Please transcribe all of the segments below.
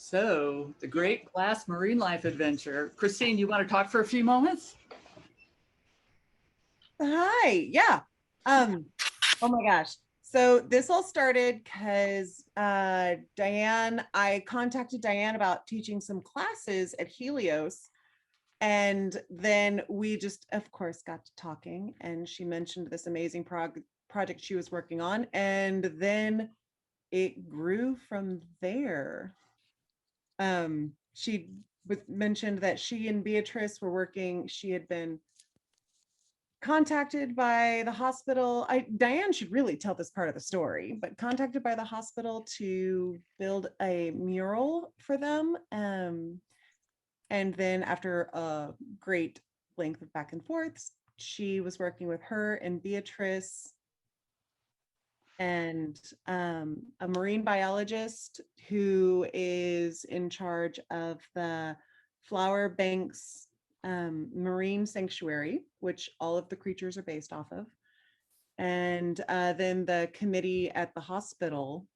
So, the Great Glass Marine Life Adventure. Christine, you want to talk for a few moments? Hi. Yeah. Oh my gosh. So this all started because Diane, I contacted Diane about teaching some classes at Helios. And then we just, of course, got to talking, and she mentioned this amazing project she was working on. And then it grew from there. She mentioned that she and Beatrice were working, she had been contacted by the hospital. Diane should really tell this part of the story, but contacted by the hospital to build a mural for them. And then after a great length of back and forth, she was working with her and Beatrice and a marine biologist who is in charge of the Flower Banks Marine Sanctuary, which all of the creatures are based off of. And then the committee at the hospital.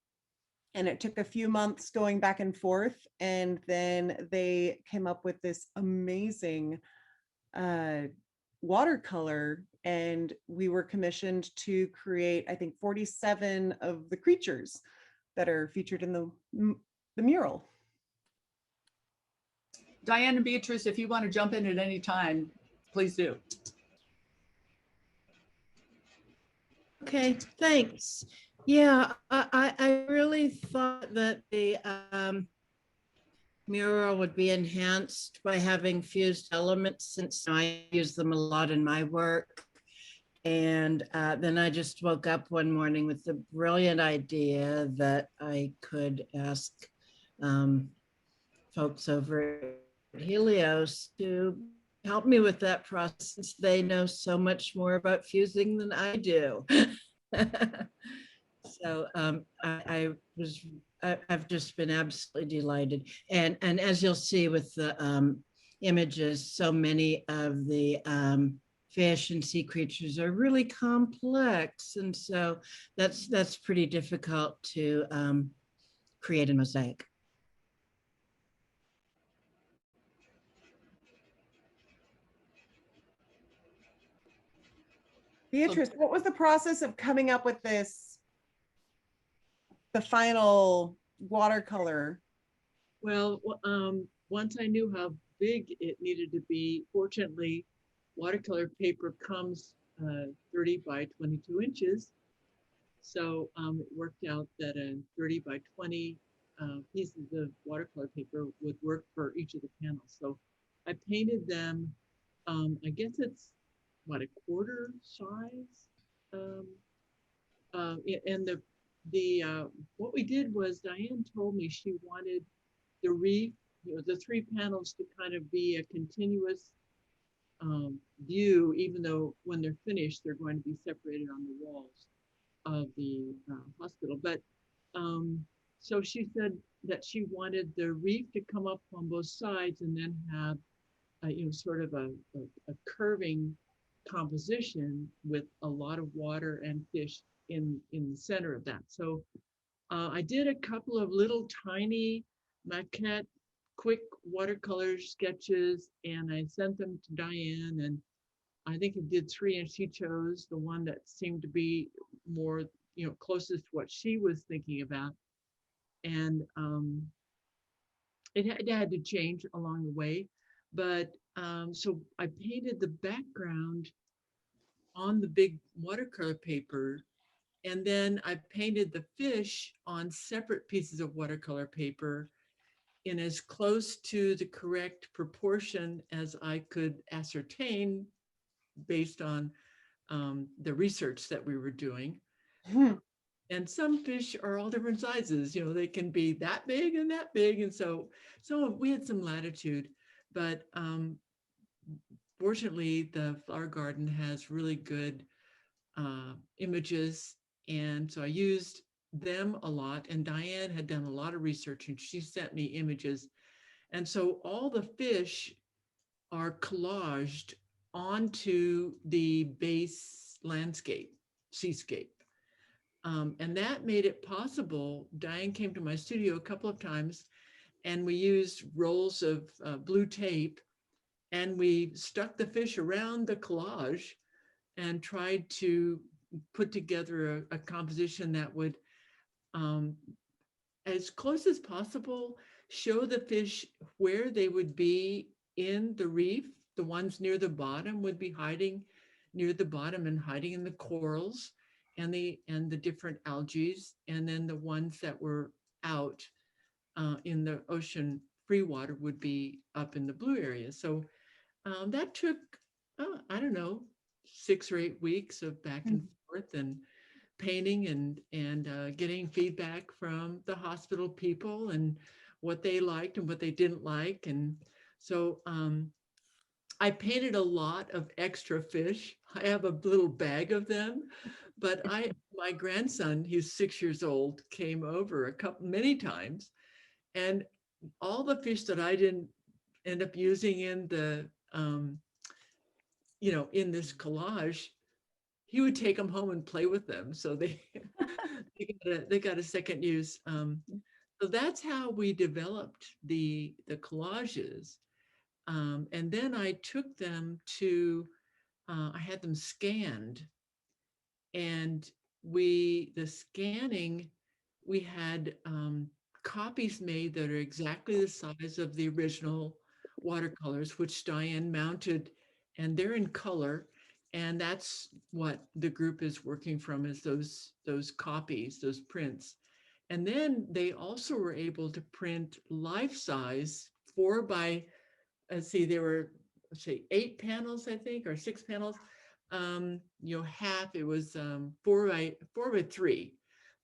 And it took a few months going back and forth. And then they came up with this amazing watercolor, and we were commissioned to create, I think, 47 of the creatures that are featured in the mural. Diane and Beatrice, if you want to jump in at any time, please do. Okay, thanks. Yeah, I really thought that the mural would be enhanced by having fused elements, since I use them a lot in my work. And then I just woke up one morning with the brilliant idea that I could ask folks over at Helios to help me with that process. They know so much more about fusing than I do. So I've just been absolutely delighted. And as you'll see with the images, so many of the fish and sea creatures are really complex. And so that's pretty difficult to create in Mosaic. Beatrice, what was the process of coming up with this, the final watercolor? Well, once I knew how big it needed to be, fortunately, watercolor paper comes 30 by 22 inches. So it worked out that a 30 by 20 pieces of watercolor paper would work for each of the panels. So I painted them, I guess it's what, a quarter size? And what we did was Diane told me she wanted the reef, the three panels to kind of be a continuous view, even though when they're finished, they're going to be separated on the walls of the hospital. But so she said that she wanted the reef to come up on both sides and then have sort of a curving composition with a lot of water and fish in the center of that. So I did a couple of little tiny maquette, quick watercolor sketches, and I sent them to Diane, and I think it did 3, and she chose the one that seemed to be more, closest to what she was thinking about. And it had to change along the way. But so I painted the background on the big watercolor paper, and then I painted the fish on separate pieces of watercolor paper in as close to the correct proportion as I could ascertain based on the research that we were doing. And some fish are all different sizes. They can be that big and that big. And so we had some latitude, but fortunately the flower garden has really good images. And so I used them a lot, and Diane had done a lot of research and she sent me images. And so all the fish are collaged onto the base landscape, seascape. And that made it possible. Diane came to my studio a couple of times, and we used rolls of blue tape, and we stuck the fish around the collage and tried to put together a composition that would, as close as possible, show the fish where they would be in the reef. The ones near the bottom would be hiding near the bottom and hiding in the corals and the different algae, and then the ones that were out in the ocean free water would be up in the blue area. So that took, I don't know, 6 or 8 weeks of back and forth and painting and getting feedback from the hospital people and what they liked and what they didn't like. And so I painted a lot of extra fish. I have a little bag of them, but my grandson, he's 6 years old, came over many times, and all the fish that I didn't end up using in the, in this collage, he would take them home and play with them. So they got a second use. So that's how we developed the collages. And then I took them to, I had them scanned, and the scanning, we had copies made that are exactly the size of the original watercolors, which Diane mounted, and they're in color. And that's what the group is working from, is those copies, those prints. And then they also were able to print life size 4 by, let's see, there were, let's say 8 panels, I think, or 6 panels. Half, it was 4 by 3.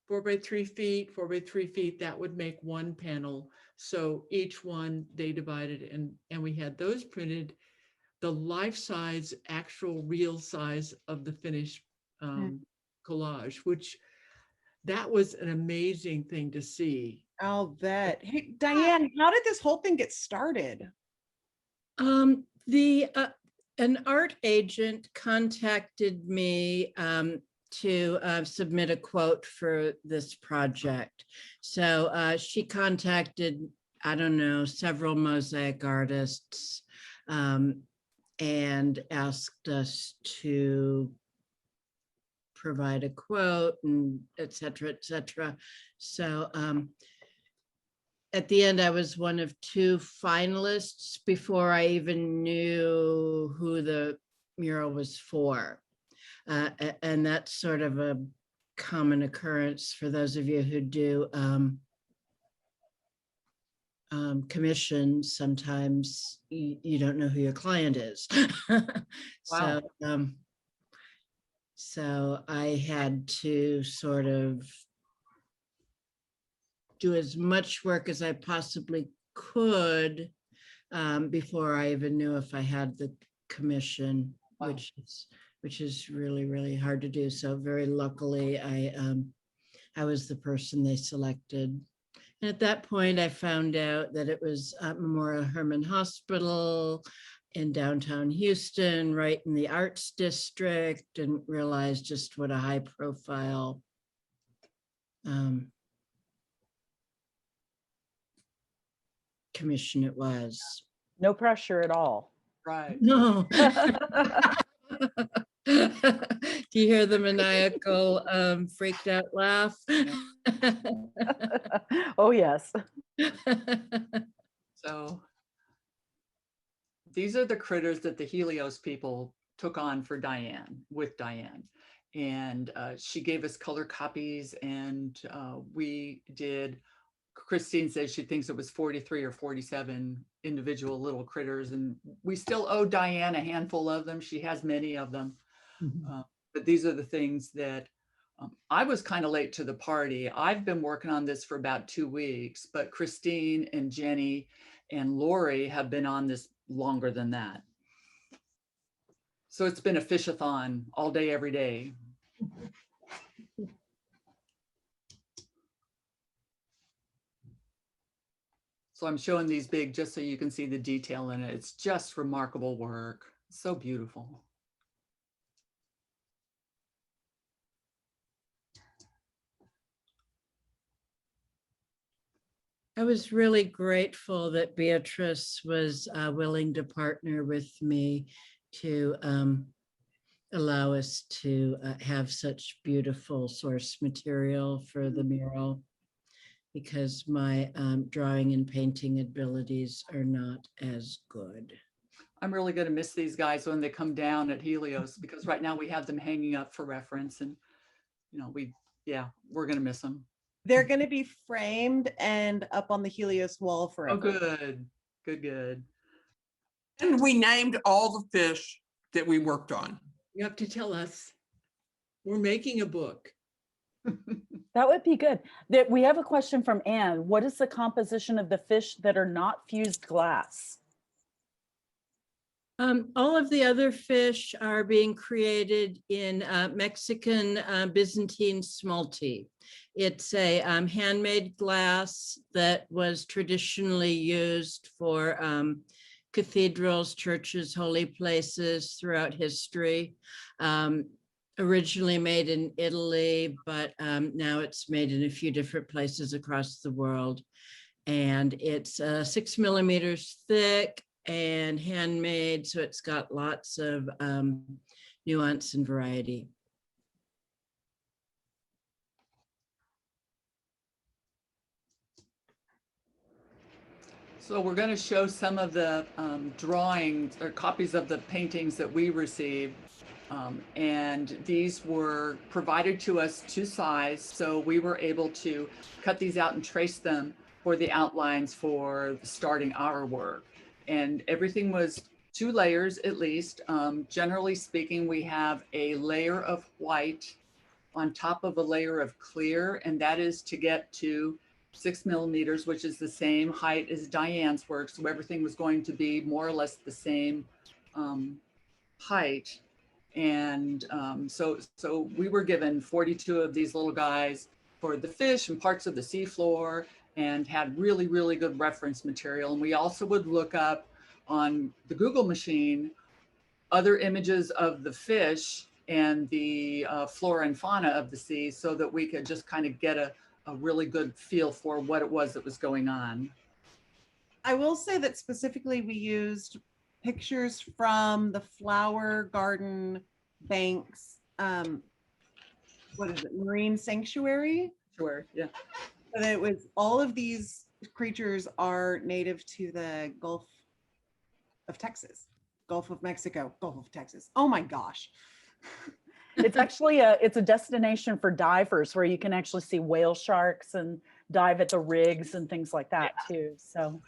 4 by 3 feet, 4 by 3 feet, that would make 1 panel. So each one they divided, and we had those printed, the life size, actual real size of the finished collage, which that was an amazing thing to see. I'll bet. Hey, Diane, how did this whole thing get started? An art agent contacted me to submit a quote for this project. So she contacted, I don't know, several Mosaic artists and asked us to provide a quote, and et cetera, et cetera. So at the end, I was one of 2 finalists before I even knew who the mural was for. And that's sort of a common occurrence for those of you who do commissions. Sometimes you don't know who your client is. Wow. So I had to sort of do as much work as I possibly could before I even knew if I had the commission, Wow. which is really, really hard to do. So very luckily, I was the person they selected. And at that point, I found out that it was at Memorial Hermann Hospital in downtown Houston, right in the arts district, and realized just what a high profile commission it was. No pressure at all. Right. No. Do you hear the maniacal freaked out laugh? Oh, yes. So these are the critters that the Helios people took on for Diane, with Diane. And she gave us color copies, and we did, Christine says she thinks it was 43 or 47 individual little critters, and we still owe Diane a handful of them. She has many of them. But these are the things that I was kind of late to the party. I've been working on this for about 2 weeks, but Christine and Jenny and Lori have been on this longer than that. So it's been a fish-a-thon all day, every day. So I'm showing these big just so you can see the detail in it. It's just remarkable work. So beautiful. I was really grateful that Beatrice was willing to partner with me to allow us to have such beautiful source material for the mural, because my drawing and painting abilities are not as good. I'm really going to miss these guys when they come down at Helios, because right now we have them hanging up for reference, and we're going to miss them. They're going to be framed and up on the Helios wall forever. Oh, good, good, good. And we named all the fish that we worked on. You have to tell us. We're making a book. That would be good. We have a question from Anne. What is the composition of the fish that are not fused glass? All of the other fish are being created in Mexican Byzantine smalty. It's a handmade glass that was traditionally used for cathedrals, churches, holy places throughout history. Originally made in Italy, but now it's made in a few different places across the world. And it's 6 millimeters thick and handmade, so it's got lots of nuance and variety. So we're going to show some of the drawings or copies of the paintings that we received. And these were provided to us to size, so we were able to cut these out and trace them for the outlines for starting our work. And everything was 2 layers at least. Generally speaking, we have a layer of white on top of a layer of clear, and that is to get to 6 millimeters, which is the same height as Diane's work. So everything was going to be more or less the same height. And so we were given 42 of these little guys for the fish and parts of the seafloor, and had really, really good reference material. And we also would look up on the Google machine other images of the fish and the flora and fauna of the sea, so that we could just kind of get a really good feel for what it was that was going on. I will say that specifically we used pictures from the flower garden banks. What is it? Marine sanctuary. Sure, yeah. And it was all of these creatures are native to the Gulf of Texas, Gulf of Mexico, Gulf of Texas. Oh my gosh. It's actually it's a destination for divers where you can actually see whale sharks and dive at the rigs and things like that too. So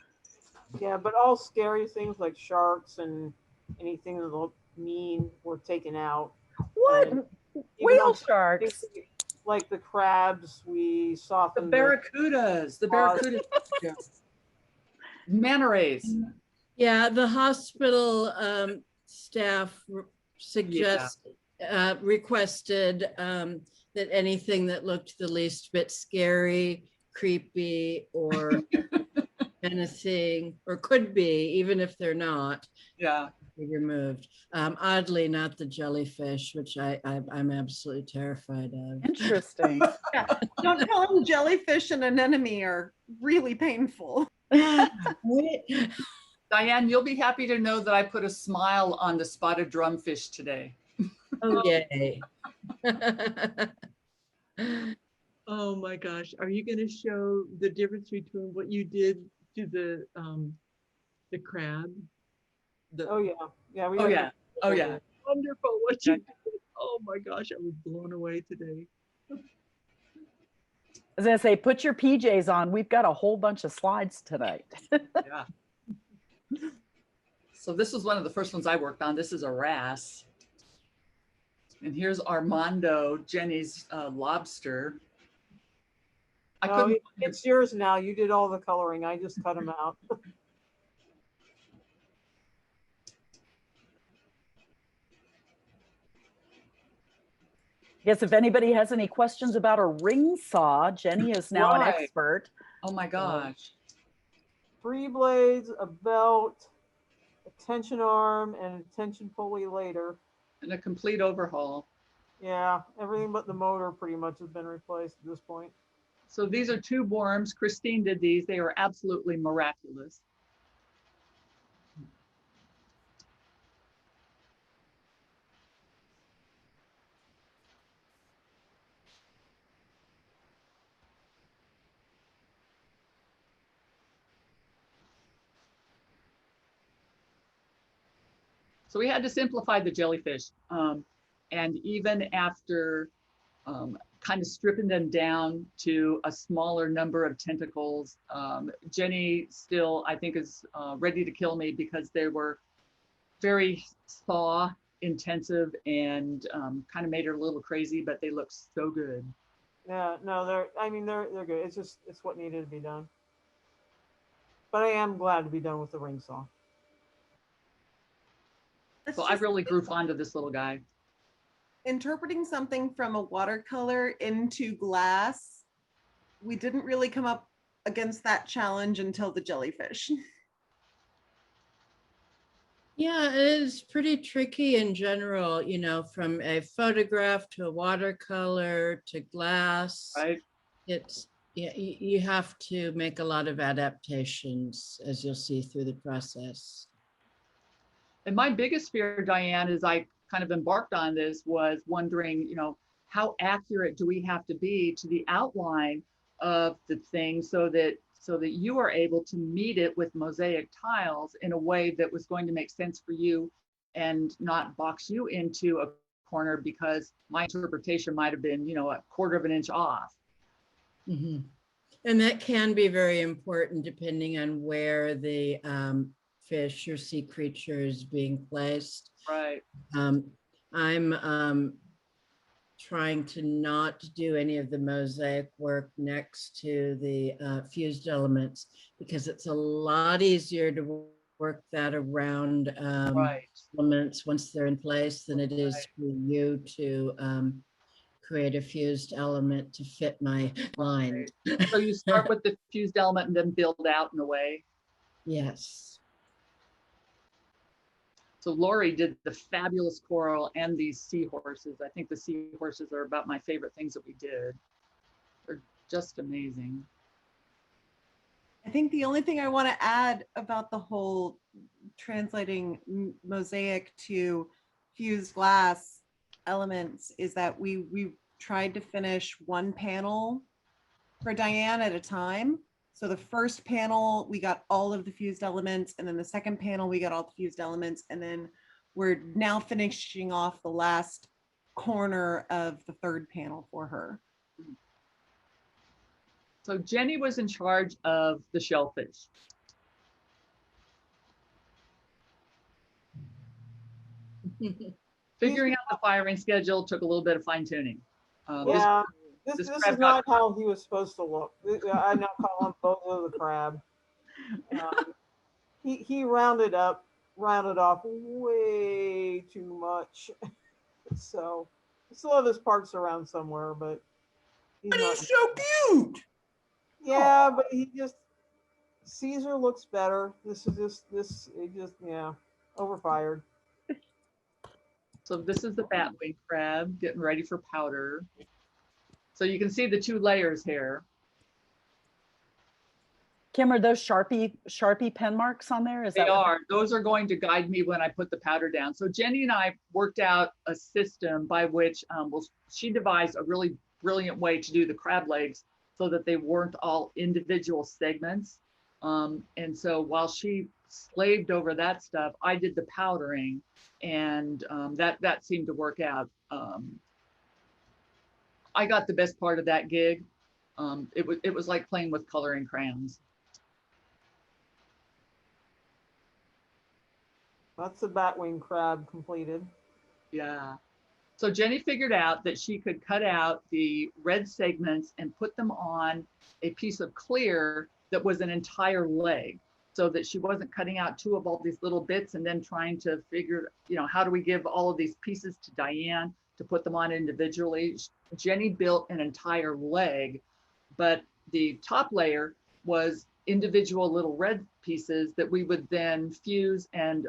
yeah, but all scary things like sharks and anything that look mean were taken out. what? And Whale sharks? Like the crabs, we The softened barracudas, yeah. Manta rays. Yeah, the hospital staff requested that anything that looked the least bit scary, creepy, or menacing, or could be, even if they're not, Yeah. be removed. Oddly, not the jellyfish, which I'm absolutely terrified of. Interesting. Yeah. Don't tell them jellyfish and anemone are really painful. Diane, you'll be happy to know that I put a smile on the spotted drumfish today. Oh, yay. Oh my gosh, are you going to show the difference between what you did to the crab? oh yeah, yeah, we Oh had yeah, oh yeah. Wonderful what you did. Oh my gosh, I was blown away today. I was gonna say, put your PJs on. We've got a whole bunch of slides tonight. Yeah. So this was one of the first ones I worked on. This is a wrasse. And here's Armando, Jenny's lobster. I Oh, couldn't. it's yours now. You did all the coloring. I just cut them out. Yes, if anybody has any questions about a ring saw, Jenny is now an Right. expert. Oh my gosh. 3 blades, a belt, a tension arm, and a tension pulley later. And a complete overhaul. Yeah, everything but the motor pretty much has been replaced at this point. So these are tube worms. Christine did these. They are absolutely miraculous. So we had to simplify the jellyfish. And even after kind of stripping them down to a smaller number of tentacles, Jenny still, I think, is ready to kill me because they were very thaw intensive and kind of made her a little crazy, but they look so good. Yeah, no, they're good. It's what needed to be done. But I am glad to be done with the ring saw. So I really grew fond of this little guy. Interpreting something from a watercolor into glass, we didn't really come up against that challenge until the jellyfish. Yeah, it is pretty tricky in general, you know, from a photograph to a watercolor to glass. Right. It's, yeah, you have to make a lot of adaptations, as you'll see through the process. And my biggest fear, Diane, as I kind of embarked on this was wondering, you know, how accurate do we have to be to the outline of the thing so that you are able to meet it with mosaic tiles in a way that was going to make sense for you and not box you into a corner because my interpretation might have been, you know, 1/4 of an inch off. Mm-hmm. And that can be very important depending on where the fish or sea creature is being placed. Right. I'm trying to not do any of the mosaic work next to the fused elements because it's a lot easier to work that around Right. elements once they're in place than it is for you to create a fused element to fit my line. So you start with the fused element and then build out in a way. Yes. So Lori did the fabulous coral and these seahorses. I think the seahorses are about my favorite things that we did. They're just amazing. I think the only thing I want to add about the whole translating mosaic to fused glass elements is that we tried to finish one panel for Diane at a time. So the first panel, we got all of the fused elements, and then the second panel, we got all the fused elements, and then we're now finishing off the last corner of the third panel for her. So Jenny was in charge of the shellfish. Figuring out the firing schedule took a little bit of fine tuning. Yeah, this crab is not how he was supposed to look. I now call him Bozo the Crab. He rounded off way too much. So I still have his parts around somewhere, but He's so cute. Yeah, but Caesar looks better. This yeah, overfired. So this is the batwing crab getting ready for powder. So you can see the 2 layers here. Kim, are those Sharpie pen marks on there? Is They that are. Those are going to guide me when I put the powder down. So Jenny and I worked out a system by which she devised a really brilliant way to do the crab legs so that they weren't all individual segments. And so while she slaved over that stuff, I did the powdering, and that seemed to work out. I got the best part of that gig. It was like playing with coloring crayons. That's the batwing crab completed. Yeah. So Jenny figured out that she could cut out the red segments and put them on a piece of clear that was an entire leg, so that she wasn't cutting out 2 of all these little bits and then trying to figure, you know, how do we give all of these pieces to Diane to put them on individually. Jenny built an entire leg, but the top layer was individual little red pieces that we would then fuse and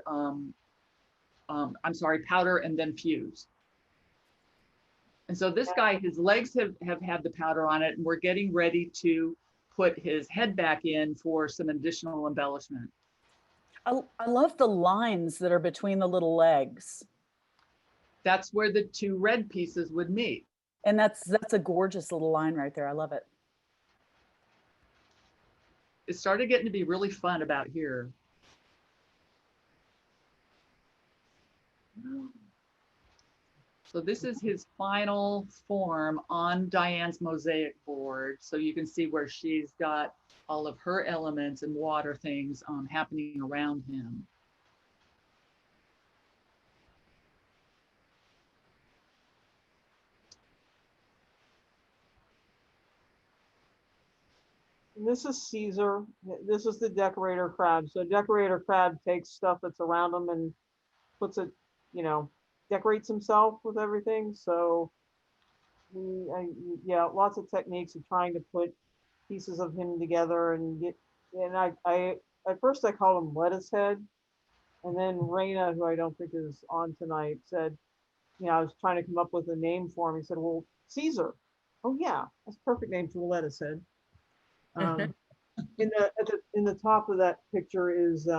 powder and then fuse. And so this guy, his legs have had the powder on it, and we're getting ready to put his head back in for some additional embellishment. I love the lines that are between the little legs. That's where the two red pieces would meet. And that's a gorgeous little line right there. I love it. It started getting to be really fun about here. So this is his final form on Diane's mosaic board. So you can see where she's got all of her elements and water things happening around him. And this is Caesar. This is the decorator crab. So decorator crab takes stuff that's around him and puts it, you know, decorates himself with everything. So yeah, lots of techniques of trying to put pieces of him together and get, and I at first I called him lettuce head. And then Raina, who I don't think is on tonight, said, you know, I was trying to come up with a name for him. He said, well, Caesar. Oh yeah, that's a perfect name for a lettuce head. In the top of that picture is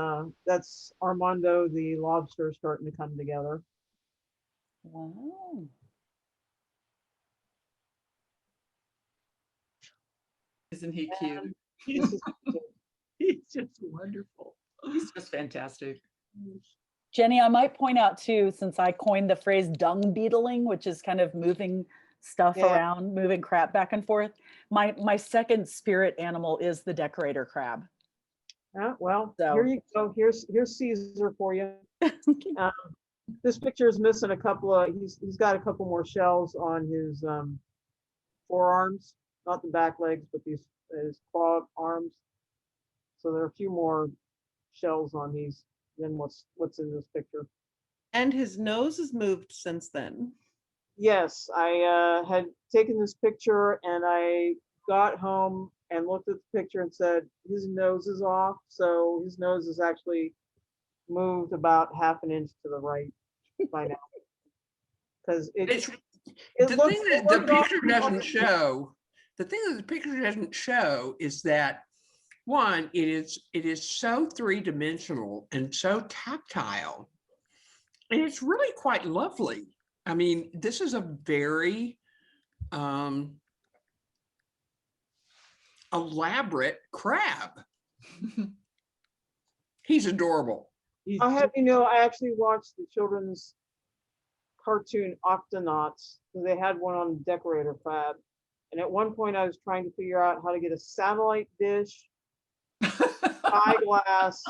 that's Armando the lobster starting to come together. Wow. Isn't he cute? He's just wonderful. He's just fantastic. Jenny, I might point out too, since I coined the phrase dung beetling, which is kind of moving stuff Yeah. around, moving crap back and forth. My second spirit animal is the decorator crab. Well, So- here you go. Here's Caesar for you. This picture is missing a couple of. He's got a couple more shells on his forearms, not the back legs, but his claw arms. So there are a few more shells on these than what's in this picture. And his nose has moved since then. Yes, I had taken this picture and I got home and looked at the picture and said his nose is off. So his nose is actually moved about half an inch to the right by now. Because It's, it the looks, thing that the picture doesn't show, the thing that the picture doesn't show is that one, it is so three-dimensional and so tactile, and it's really quite lovely. I mean, this is a very elaborate crab. He's adorable. I'll have you know, I actually watched the children's cartoon Octonauts. They had one on Decorator Crab. And at one point I was trying to figure out how to get a satellite dish, eyeglass,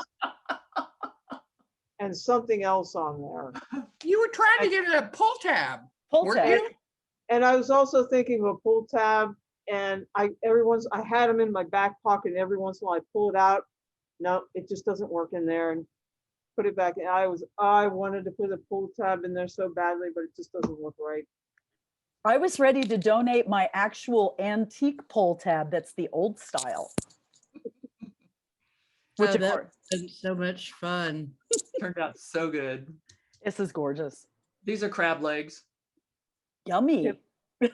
and something else on there. You were trying to get a pull tab. Pull weren't tab. you? And I was also thinking of a pull tab, and I had them in my back pocket, and every once in a while I pull it out. No, it just doesn't work in there, and put it back. And I wanted to put a pull tab in there so badly, but it just doesn't look right. I was ready to donate my actual antique pull tab that's the old style. Which Oh, of that's course, been so much fun. Turned out so good. this is gorgeous. These are crab legs. Yummy. Yep.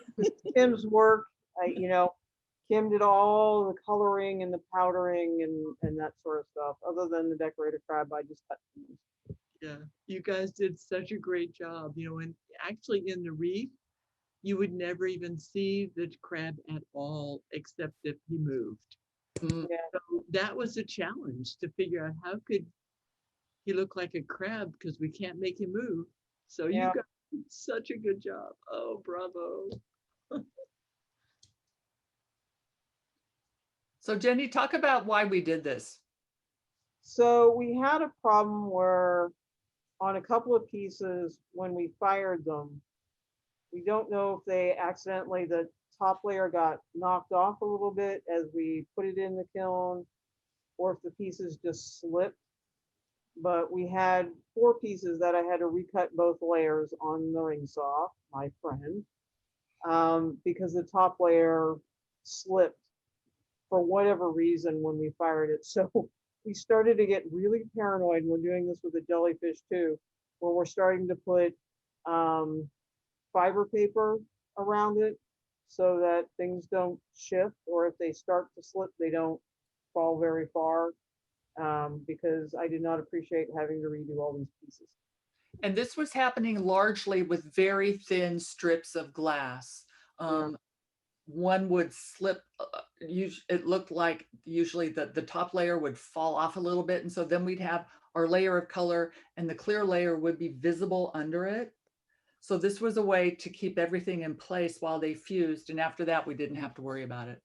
Kim's work, Kim did all the coloring and the powdering and that sort of stuff. Other than the decorator crab, I just cut things. Yeah, you guys did such a great job, and actually in the reef, you would never even see the crab at all, except if he moved. Mm. Yeah. So that was a challenge to figure out how could he look like a crab because we can't make him move. So Yeah. you guys did such a good job. Oh, bravo. So Jenny, talk about why we did this. So we had a problem where on a couple of pieces, when we fired them, we don't know if they accidentally, the top layer got knocked off a little bit as we put it in the kiln, or if the pieces just slipped. But we had 4 pieces that I had to recut both layers on the ring saw, my friend, because the top layer slipped for whatever reason when we fired it. So we started to get really paranoid. We're doing this with the jellyfish too, where we're starting to put fiber paper around it so that things don't shift, or if they start to slip, they don't fall very far. Because I did not appreciate having to redo all these pieces. And this was happening largely with very thin strips of glass. One would slip, it looked like usually the top layer would fall off a little bit. And so then we'd have our layer of color and the clear layer would be visible under it. So this was a way to keep everything in place while they fused. And after that, we didn't have to worry about it.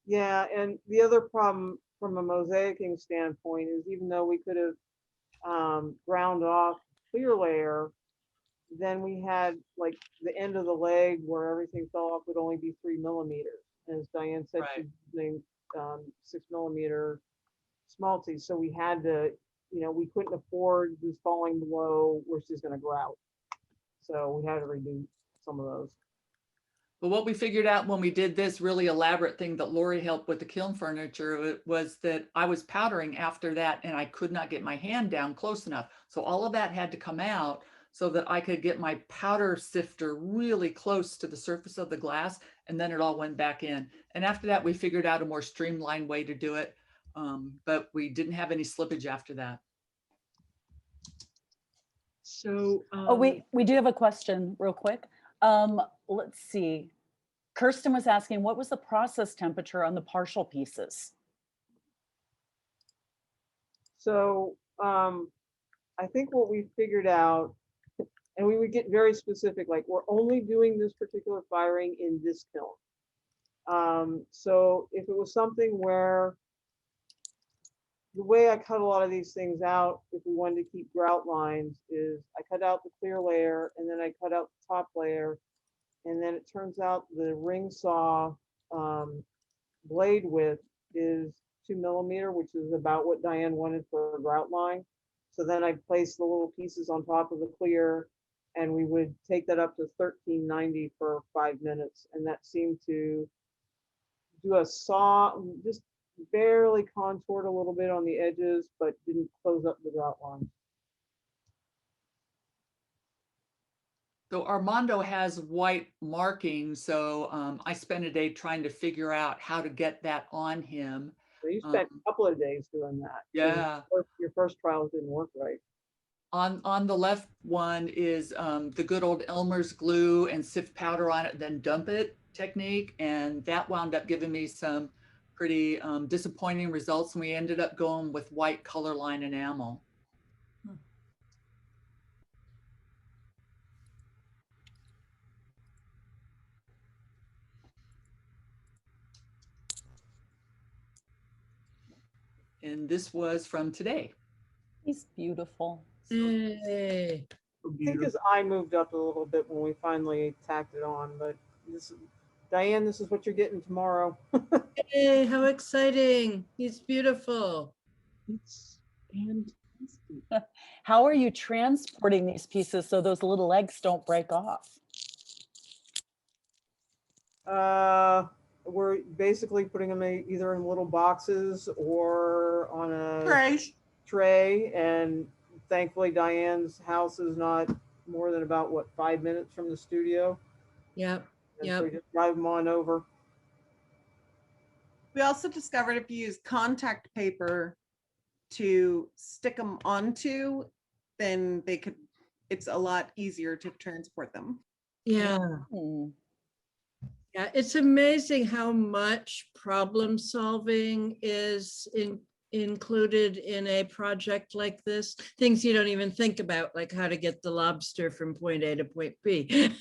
Yeah, and the other problem from a mosaicing standpoint is even though we could have ground off clear layer, then we had like the end of the leg where everything fell off would only be 3 millimeters. As Diane said, Right. she's using 6 millimeter smalties. So we had to, we couldn't afford this falling below where she's going to grout. So we had to redo some of those. But what we figured out when we did this really elaborate thing that Lori helped with the kiln furniture was that I was powdering after that and I could not get my hand down close enough. So all of that had to come out so that I could get my powder sifter really close to the surface of the glass, and then it all went back in. And after that, we figured out a more streamlined way to do it, but we didn't have any slippage after that. So, Oh, we do have a question real quick. Let's see. Kirsten was asking, what was the process temperature on the partial pieces? So I think what we figured out, and we would get very specific, like we're only doing this particular firing in this kiln. So if it was something where the way I cut a lot of these things out, if we wanted to keep grout lines, is I cut out the clear layer and then I cut out the top layer. And then it turns out the ring saw blade width is 2 millimeter, which is about what Diane wanted for a grout line. So then I'd place the little pieces on top of the clear and we would take that up to 1390 for 5 minutes. And that seemed to do a saw, just barely contoured a little bit on the edges, but didn't close up the grout line. So Armando has white marking, so I spent a day trying to figure out how to get that on him. So you spent a couple of days doing that. Yeah. Your first trials didn't work right. On the left one is the good old Elmer's glue and sift powder on it, then dump it technique. And that wound up giving me some pretty disappointing results. And we ended up going with white color line enamel. And this was from today. He's beautiful. Yay. I think his eye moved up a little bit when we finally tacked it on, but this, Diane, this is what you're getting tomorrow. Hey, how exciting. He's beautiful. it's fantastic. How are you transporting these pieces so those little legs don't break off? We're basically putting them either in little boxes or on a tray, and thankfully Diane's house is not more than about 5 minutes from the studio. Yep. And so we just drive them on over. We also discovered if you use contact paper to stick them onto, then it's a lot easier to transport them. Yeah. Hmm. Yeah, it's amazing how much problem solving is included in a project like this. Things you don't even think about, like how to get the lobster from point A to point B.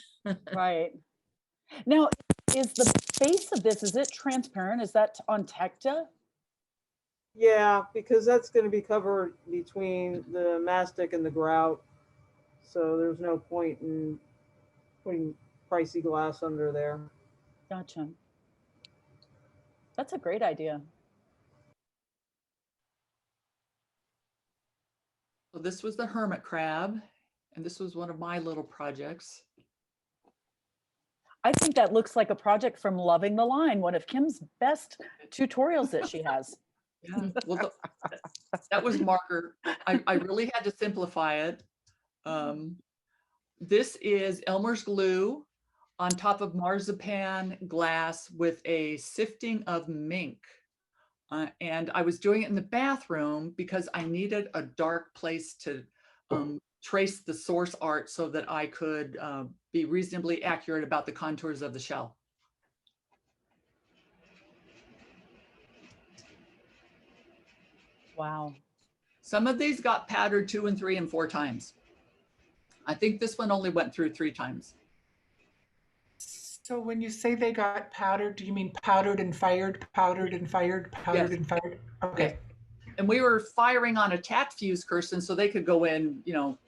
Right. Now, is the base of this, is it transparent? Is that on Tecta? Yeah, because that's going to be covered between the mastic and the grout. So there's no point in putting pricey glass under there. Gotcha. That's a great idea. So this was the Hermit Crab, and this was one of my little projects. I think that looks like a project from Loving the Line, one of Kim's best tutorials that she has. Yeah, well, that was marker. I really had to simplify it. This is Elmer's glue on top of marzipan glass with a sifting of mink. And I was doing it in the bathroom because I needed a dark place to trace the source art so that I could be reasonably accurate about the contours of the shell. Wow. Some of these got powdered 2 and 3 and 4 times. I think this one only went through 3 times. So when you say they got powdered, do you mean powdered and fired, powdered and fired, powdered Yes. and fired? Okay. Yes. And we were firing on a tack fuse, Kirsten, so they could go in, you know,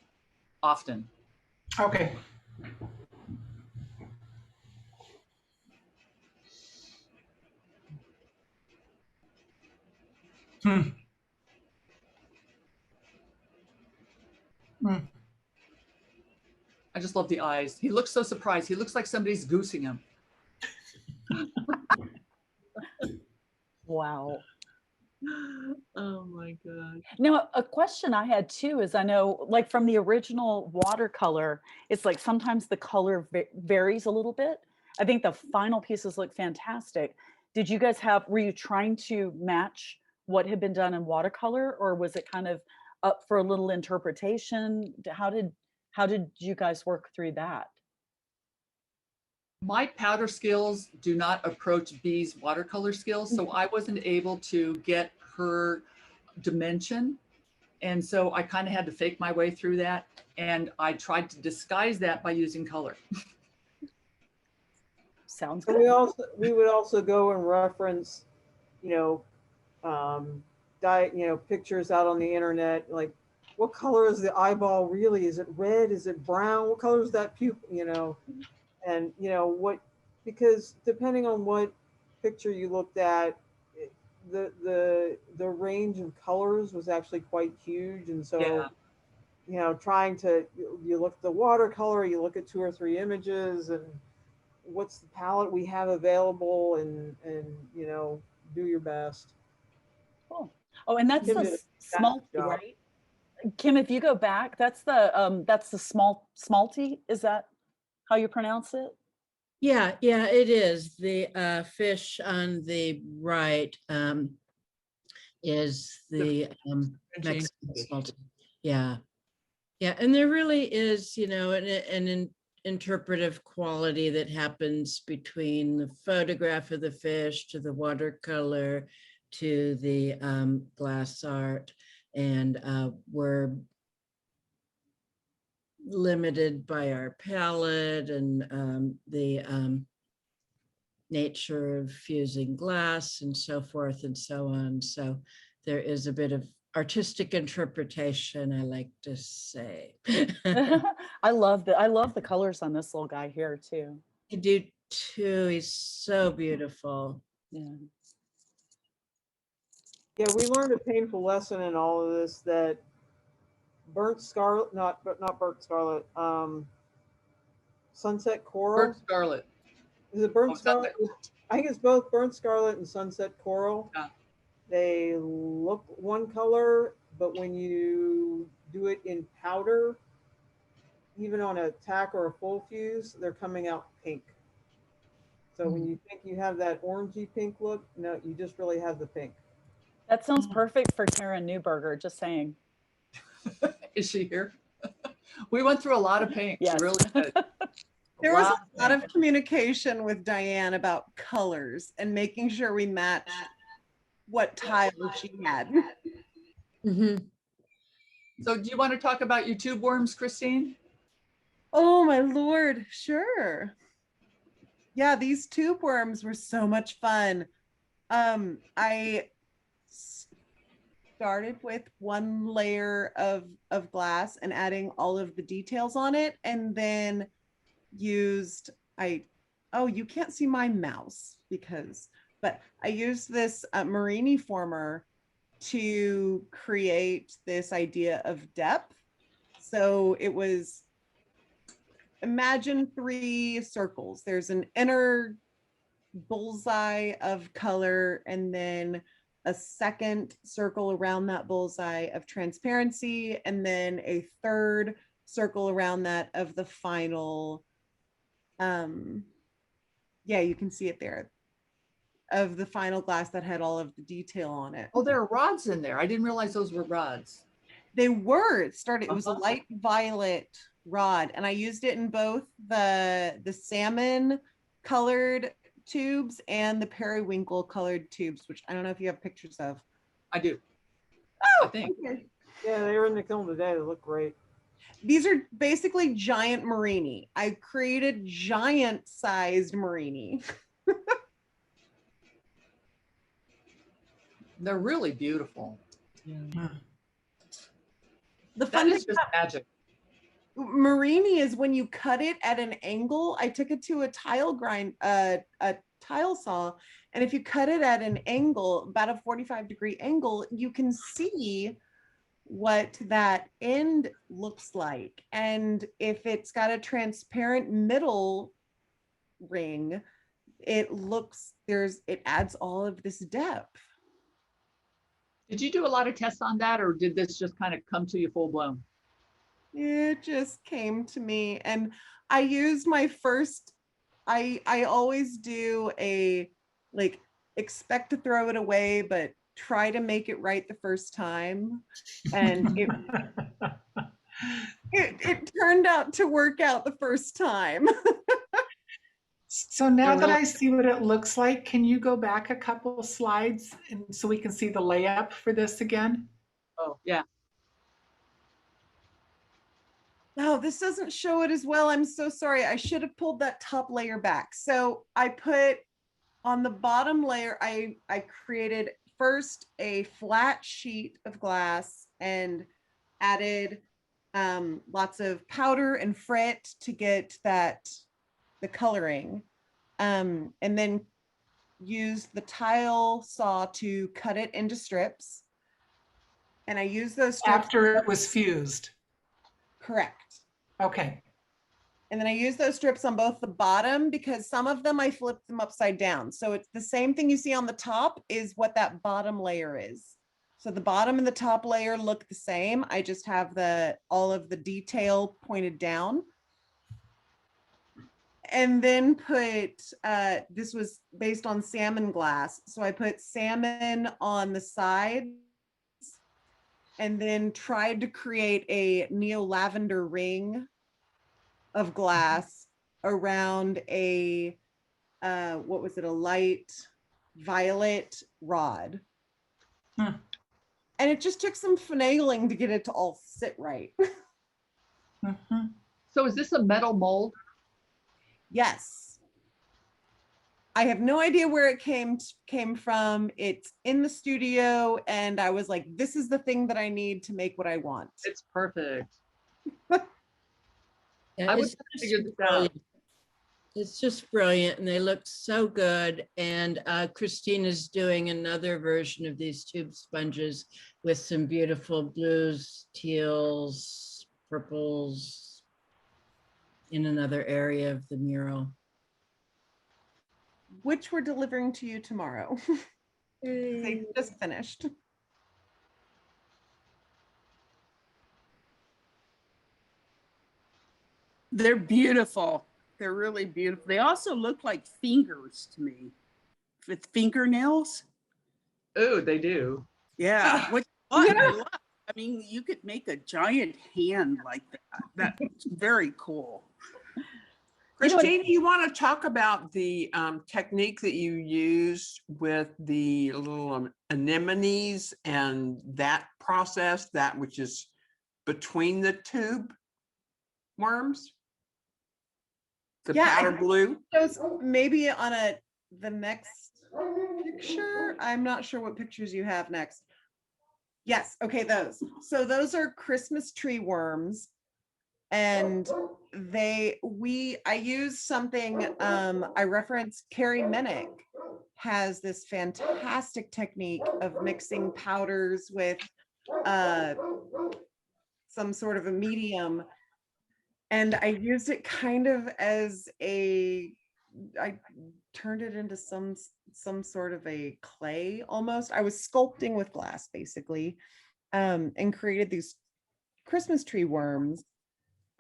often. Okay. Hmm. Hmm. I just love the eyes. He looks so surprised. He looks like somebody's goosing him. Wow. Oh my God. Now, a question I had too is I know, like from the original watercolor, it's like sometimes the color varies a little bit. I think the final pieces look fantastic. Did you guys were you trying to match what had been done in watercolor, or was it kind of up for a little interpretation? How did you guys work through that? My powder skills do not approach Bee's watercolor skills, so I wasn't able to get her dimension. And so I kind of had to fake my way through that. And I tried to disguise that by using color. Sounds And good. we would also go and reference, you know, pictures out on the internet, like what color is the eyeball really? Is it red? Is it brown? What color is that pupil? You know, and you know because depending on what picture you looked at, the range of colors was actually quite huge, and so Yeah. you know, trying to you look at the watercolor, you look at 2 or 3 images, and what's the palette we have available, and you know, do your best. Cool. Oh, and that's Kim the did a small, fantastic job. right? Kim, if you go back, that's the smalty. Is that how you pronounce it? Yeah, yeah, it is. The fish on the right is the Mexican salt. Yeah, yeah, and there really is, you know, an interpretive quality that happens between the photograph of the fish to the watercolor to the glass art, and we're limited by our palette and the nature of fusing glass and so forth and so on. So there is a bit of artistic interpretation, I like to say. I love the colors on this little guy here too. I do too. He's so beautiful. Yeah. Yeah, we learned a painful lesson in all of this, that burnt scarlet, not burnt scarlet, sunset coral. Burnt scarlet. Is it burnt Oh, sunset. scarlet? I think it's both burnt scarlet and sunset coral. Yeah. They look one color, but when you do it in powder, even on a tack or a full fuse, they're coming out pink. So when you think you have that orangey pink look, no, you just really have the pink. That sounds perfect for Tara Newberger, just saying. Is she here? We went through a lot of paints. Yes. Really good. There was a lot of communication with Diane about colors and making sure we matched what tile she had. Mm-hmm. So do you want to talk about your tube worms, Christine? Oh my Lord, sure. Yeah, these tube worms were so much fun. I started with one layer of glass and adding all of the details on it, and then used, oh, you can't see my mouse but I used this Marini former to create this idea of depth. So it was, imagine 3 circles. There's an inner bullseye of color, and then a second circle around that bullseye of transparency, and then a third circle around that of the final Yeah, you can see it there, of the final glass that had all of the detail on it. Oh, there are rods in there. I didn't realize those were rods. They were, it was a Uh-huh. light violet rod, and I used it in both the salmon colored tubes and the periwinkle colored tubes, which I don't know if you have pictures of. I do. I think. Okay. Yeah, they were in the kiln today. They look great. These are basically giant marini. I created giant sized marini. They're really beautiful. The That fun is thing just magic. marini is when you cut it at an angle. I took it to a tile saw, and if you cut it at an angle, about a 45-degree angle, you can see what that end looks like. And if it's got a transparent middle ring, it adds all of this depth. Did you do a lot of tests on that, or did this just kind of come to you full blown? It just came to me, and I used my first, I always do a, like, expect to throw it away, but try to make it right the first time. And it turned out to work out the first time. So now They're that really- I see what it looks like, can you go back a couple slides and so we can see the layup for this again? Oh, yeah. No, this doesn't show it as well. I'm so sorry. I should have pulled that top layer back. So I put on the bottom layer, I created first a flat sheet of glass and added lots of powder and fret to get the coloring, and then used the tile saw to cut it into strips. And I used those strips After it was fused. correct. Okay. And then I use those strips on both the bottom, because some of them I flipped them upside down. So it's the same thing you see on the top is what that bottom layer is. So the bottom and the top layer look the same. I just have all of the detail pointed down. And then put, this was based on salmon glass. So I put salmon on the sides and then tried to create a neo lavender ring of glass around a, what was it? A light violet rod. Hmm. And it just took some finagling to get it to all sit right. Mhm. So is this a metal mold? Yes. I have no idea where it came from. It's in the studio, and I was like, this is the thing that I need to make what I want. It's perfect. Yeah, I would it's have just figured this out. brilliant. It's just brilliant, and they look so good. And Christina's doing another version of these tube sponges with some beautiful blues, teals, purples in another area of the mural. Which we're delivering to you tomorrow. They just finished. They're beautiful. They're really beautiful. They also look like fingers to me, with fingernails. Oh, they do. Yeah, which I love. I mean, you could make a giant hand like that. That's very cool. Christine, you want to talk about the technique that you used with the little anemones and that process, that which is between the tube worms? The Yeah, powder blue? Those maybe on the next picture. I'm not sure what pictures you have next. Yes, okay, those. So those are Christmas tree worms. And I use something, I reference Carrie Menick has this fantastic technique of mixing powders with some sort of a medium. And I used it kind of as I turned it into some sort of a clay almost. I was sculpting with glass basically, and created these Christmas tree worms.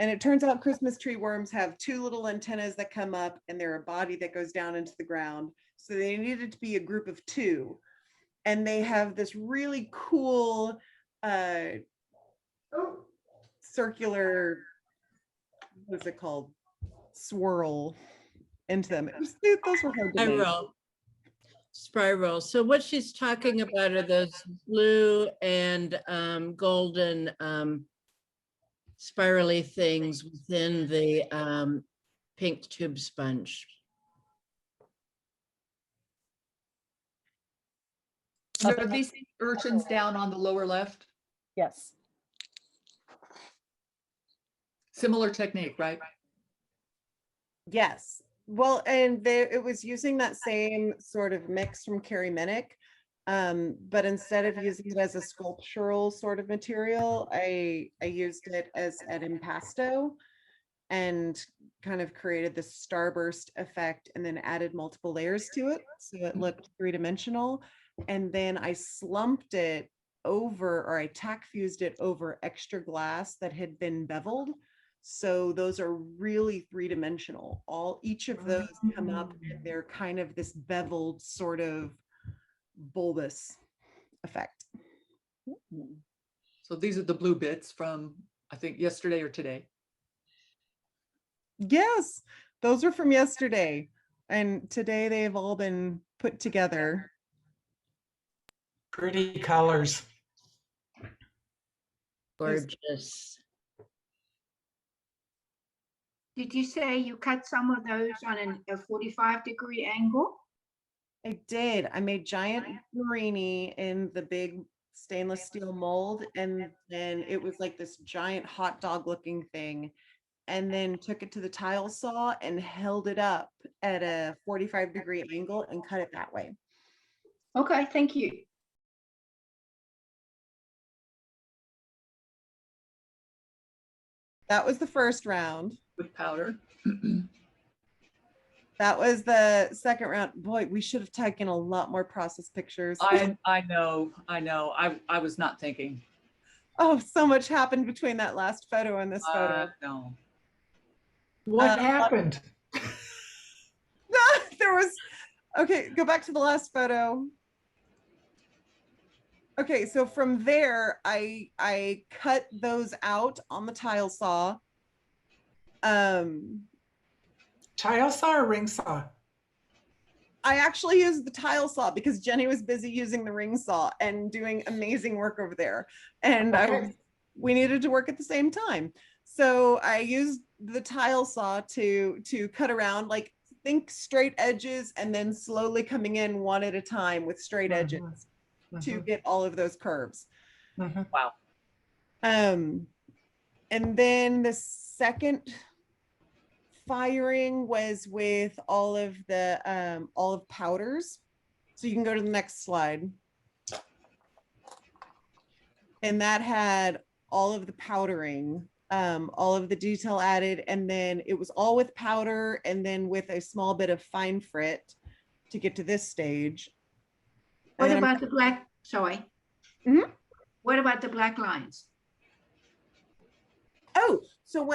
And it turns out Christmas tree worms have two little antennas that come up and they're a body that goes down into the ground. So they needed to be a group of two. And they have this really cool circular, what's it called? Swirl into them. Those were hard to make. Spiral. So what she's talking about are those blue and golden spirally things within the pink tube sponge. Are these urchins down on the lower left? Yes. Similar technique, right? Yes. Well, and it was using that same sort of mix from Carrie Minnick, but instead of using it as a sculptural sort of material, I used it as an impasto and kind of created this starburst effect and then added multiple layers to it. So it looked three-dimensional. And then I slumped it over, or I tack fused it over extra glass that had been beveled. So those are really three-dimensional. Each of those come up and they're kind of this beveled sort of bulbous effect. So these are the blue bits from, I think, yesterday or today. Yes, those are from yesterday. And today they've all been put together. Pretty colors. Gorgeous. Did you say you cut some of those on a 45-degree angle? I did. I made giant marini in the big stainless steel mold, and then it was like this giant hot dog looking thing, and then took it to the tile saw and held it up at a 45-degree angle and cut it that way. Okay, thank you. That was the first round. With powder. That was the second round. Boy, we should have taken a lot more process pictures. I know. I was not thinking. Oh, so much happened between that last photo and this photo. No. What happened? There was, okay, go back to the last photo. Okay, so from there, I cut those out on the tile saw. Tile saw or ring saw? I actually used the tile saw because Jenny was busy using the ring saw and doing amazing work over there. And we needed to work at the same time. So I used the tile saw to cut around, like think straight edges and then slowly coming in one at a time with straight edges to get all of those curves. Wow. And then the second firing was with all of the olive powders. So you can go to the next slide. And that had all of the powdering, all of the detail added, and then it was all with powder and then with a small bit of fine frit to get to this stage. What about the black, sorry. Mhm. What about the black lines? Oh, so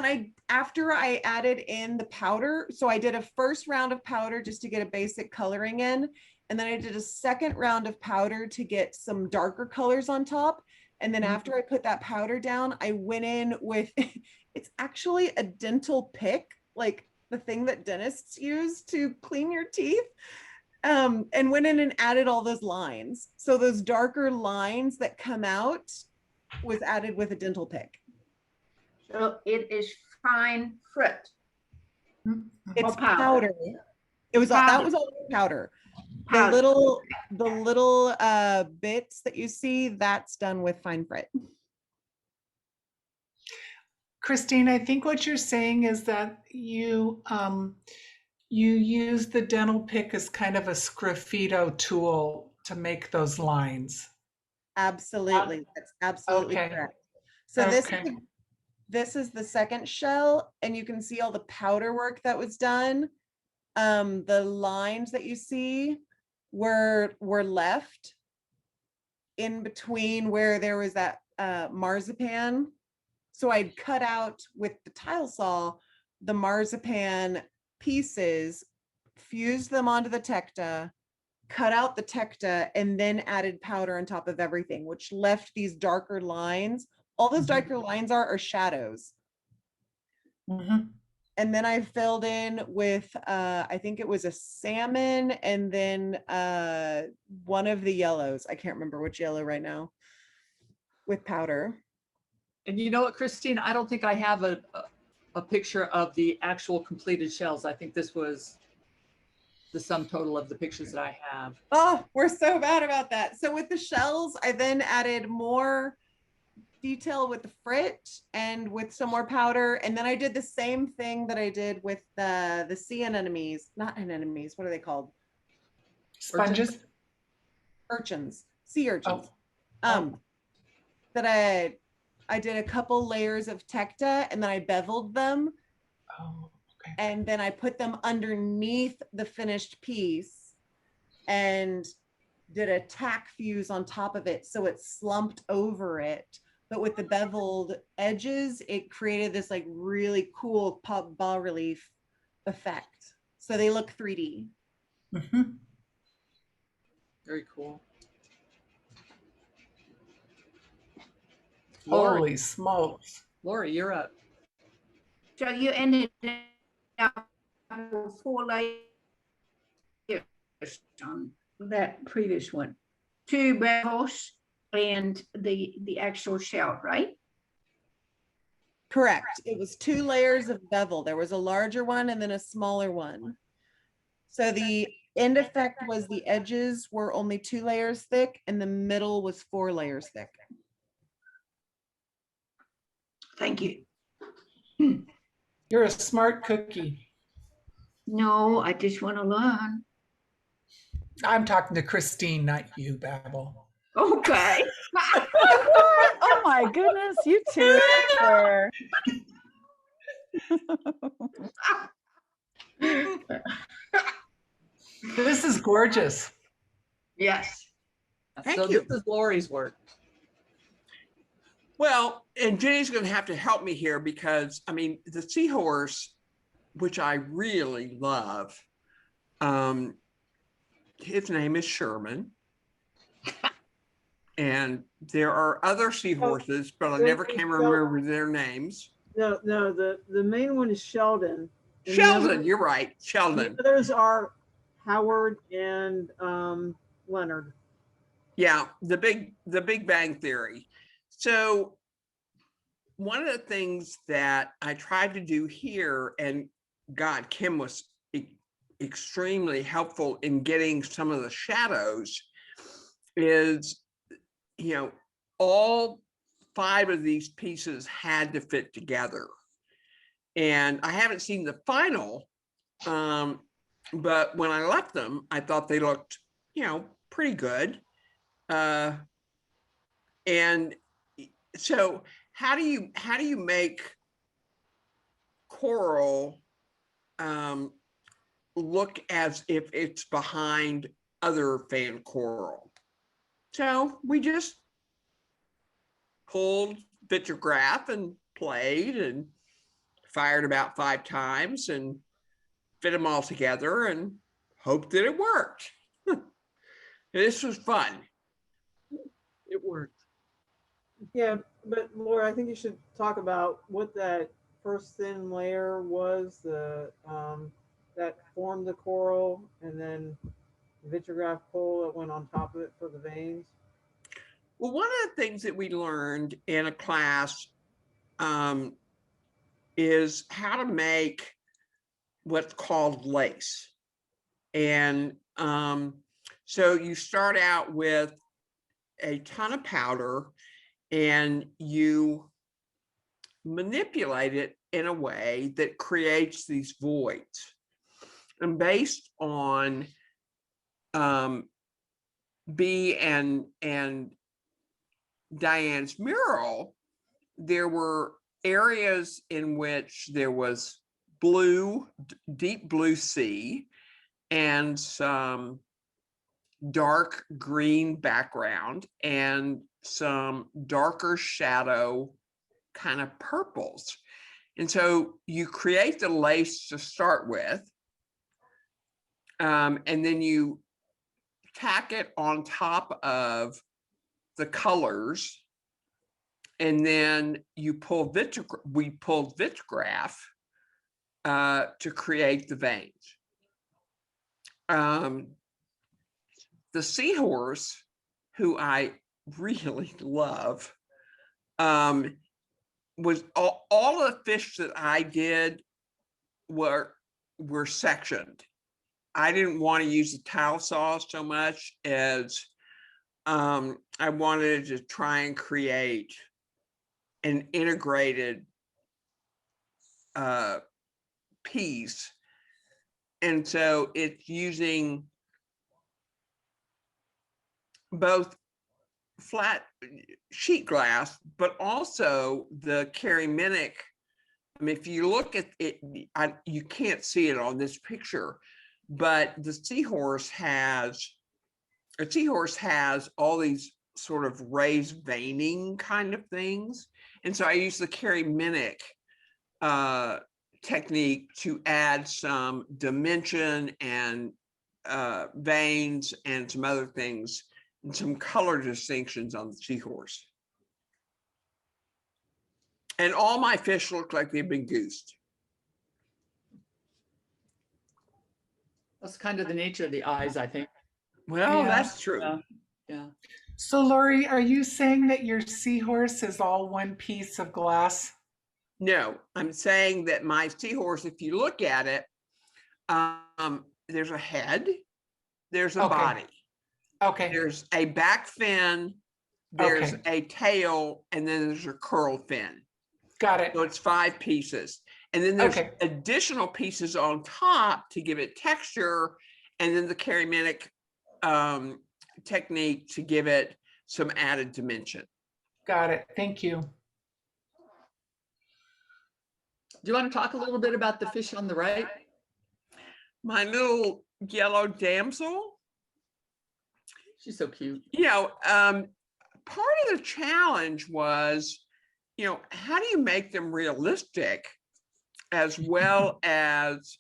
after I added in the powder, so I did a first round of powder just to get a basic coloring in. And then I did a second round of powder to get some darker colors on top. And then after I put that powder down, I went in with, it's actually a dental pick, like the thing that dentists use to clean your teeth. And went in and added all those lines. So those darker lines that come out was added with a dental pick. So it is fine frit. It's powder. powder. It was Powder. that was all powder. Powder. The little bits that you see, that's done with fine frit. Christine, I think what you're saying is that you use the dental pick as kind of a sgraffito tool to make those lines. Absolutely. That's absolutely Okay. correct. So this is the second shell, and you can see all the powder work that was done. The lines that you see were left in between where there was that marzipan. So I'd cut out with the tile saw the marzipan pieces, fused them onto the tecta, cut out the tecta, and then added powder on top of everything, which left these darker lines. All those darker lines are shadows. And then I filled in with, I think it was a salmon and then one of the yellows. I can't remember which yellow right now, with powder. And you know what, Christine, I don't think I have a picture of the actual completed shells. I think this was the sum total of the pictures that I have. Oh, we're so bad about that. So with the shells, I then added more detail with the frit and with some more powder. And then I did the same thing that I did with the sea anemones, not anemones. What are they called? Sponges? Urchins, sea urchins. Oh. That I did a couple layers of tecta and then I beveled them. Oh, okay. And then I put them underneath the finished piece and did a tack fuse on top of it. So it slumped over it. But with the beveled edges, it created this like really cool pop bas relief effect. So they look 3D. Very cool. Holy smokes. Lori, you're up. So you ended up with 4 layers on that previous one. 2 bevels and the actual shell, right? Correct. It was 2 layers of bevel. There was a larger one and then a smaller one. So the end effect was the edges were only 2 layers thick and the middle was 4 layers thick. Thank you. You're a smart cookie. No, I just want to learn. I'm talking to Christine, not you, Babel. Okay. Oh my goodness, you two. Are- This is gorgeous. Yes. Thank So you. this is Lori's work. Well, and Jenny's going to have to help me here because, I mean, the seahorse, which I really love, his name is Sherman. And there are other seahorses, but I never can remember their names. No, the main one is Sheldon. and the Sheldon, other- you're right, Sheldon. The others are Howard and Leonard. Yeah, the Big Bang Theory. So one of the things that I tried to do here, and God, Kim was extremely helpful in getting some of the shadows, is, you know, all 5 of these pieces had to fit together. And I haven't seen the final, but when I left them, I thought they looked, you know, pretty good. And so how do you make coral look as if it's behind other fan coral? So we just pulled vitrograph and played and fired about 5 times and fit them all together and hoped that it worked. This was fun. It worked. Yeah, but Laura, I think you should talk about what that first thin layer was, the that formed the coral, and then vitrograph pole that went on top of it for the veins. Well, one of the things that we learned in a class is how to make what's called lace. And so you start out with a ton of powder and you manipulate it in a way that creates these voids. And based on B and Diane's mural, there were areas in which there was blue, deep blue sea, and some dark green background and some darker shadow kind of purples. And so you create the lace to start with, and then you tack it on top of the colors, and then you pull we pulled Vitrograph to create the veins. The Seahorse, who I really love, was all of the fish that I did were sectioned. I didn't want to use the tile saw so much as I wanted to try and create an integrated piece. And so it's using both flat sheet glass, but also the Keraminic. I mean, if you look at it, you can't see it on this picture, but the Seahorse has all these sort of raised veining kind of things. And so I use the Keraminic technique to add some dimension and veins and some other things and some color distinctions on the Seahorse. And all my fish look like they've been goosed. That's kind of the nature of the eyes, I think. Well, Yeah. that's true. Yeah. So Lori, are you saying that your Seahorse is all one piece of glass? No, I'm saying that my Seahorse, if you look at it, there's a head, there's a Okay. body, Okay. there's a back fin, there's Okay. a tail, and then there's a curl fin. Got it. So it's 5 pieces. And then there's Okay. additional pieces on top to give it texture, and then the Keraminic technique to give it some added dimension. Got it. Thank you. Do you want to talk a little bit about the fish on the right? My little yellow damsel. She's so cute. You know, part of the challenge was, you know, how do you make them realistic as well as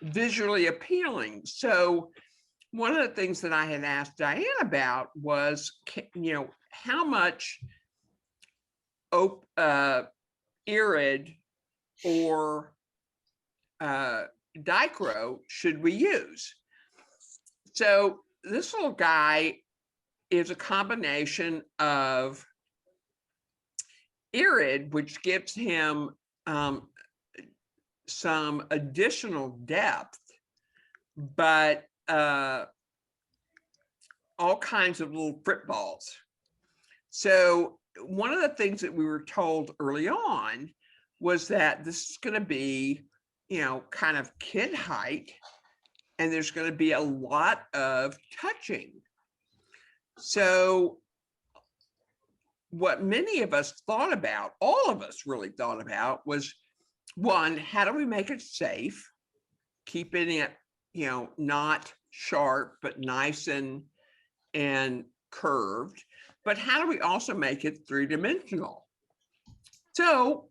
visually appealing? So one of the things that I had asked Diane about was, you know, how much irid or dichro should we use? So this little guy is a combination of irid, which gives him some additional depth, but all kinds of little frit balls. So one of the things that we were told early on was that this is going to be, you know, kind of kid height, and there's going to be a lot of touching. So what many of us thought about, all of us really thought about, was one, how do we make it safe, keeping it, you know, not sharp, but nice and curved, but how do we also make it 3-dimensional? So,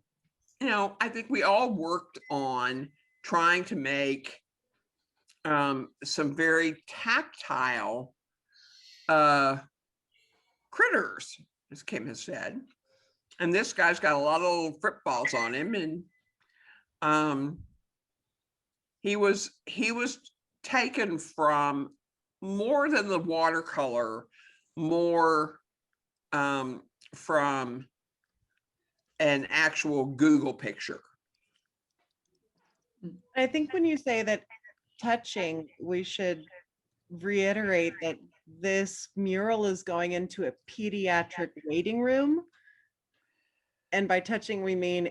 you know, I think we all worked on trying to make some very tactile critters, as Kim has said. And this guy's got a lot of little frit balls on him, and he was taken from more than the watercolor, more from an actual Google picture. I think when you say that touching, we should reiterate that this mural is going into a pediatric waiting room. And by touching, we mean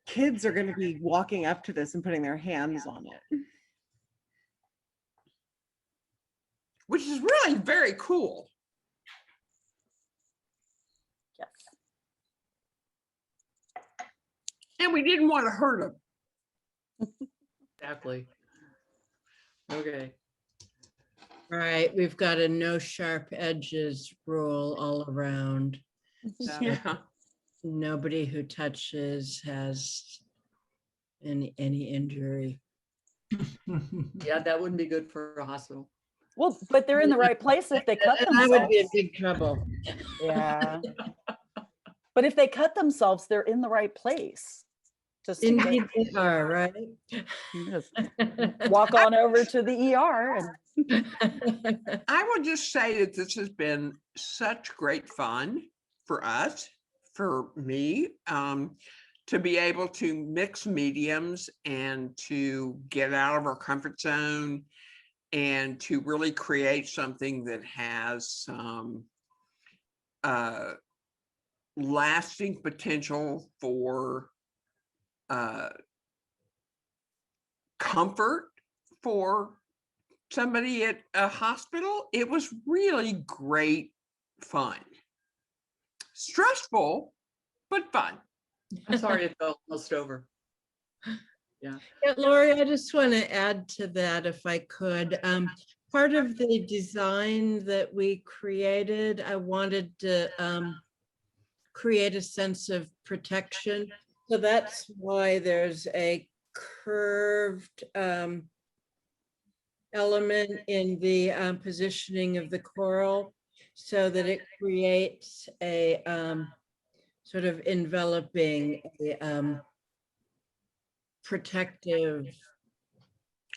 kids are going to be walking up to this and putting their hands on it. Which is really very cool. Yes. And we didn't want to hurt them. Exactly. Okay. Right, we've got a no sharp edges rule all around. Yeah. Yeah. Nobody who touches has any injury. Yeah, that wouldn't be good for a hospital. Well, but they're in the right place if they cut And I would be in themselves. big trouble. Yeah. But if they cut themselves, they're in the right place. Just to Indeed they are, right? just walk on over to the ER and I will just say that this has been such great fun for us, for me, to be able to mix mediums and to get out of our comfort zone and to really create something that has some lasting potential for comfort for somebody at a hospital. It was really great fun. Stressful, but fun. I'm sorry it felt almost over. Yeah. Yeah, Lori, I just want to add to that if I could. Part of the design that we created, I wanted to create a sense of protection. So that's why there's a curved element in the positioning of the coral so that it creates a sort of enveloping, protective.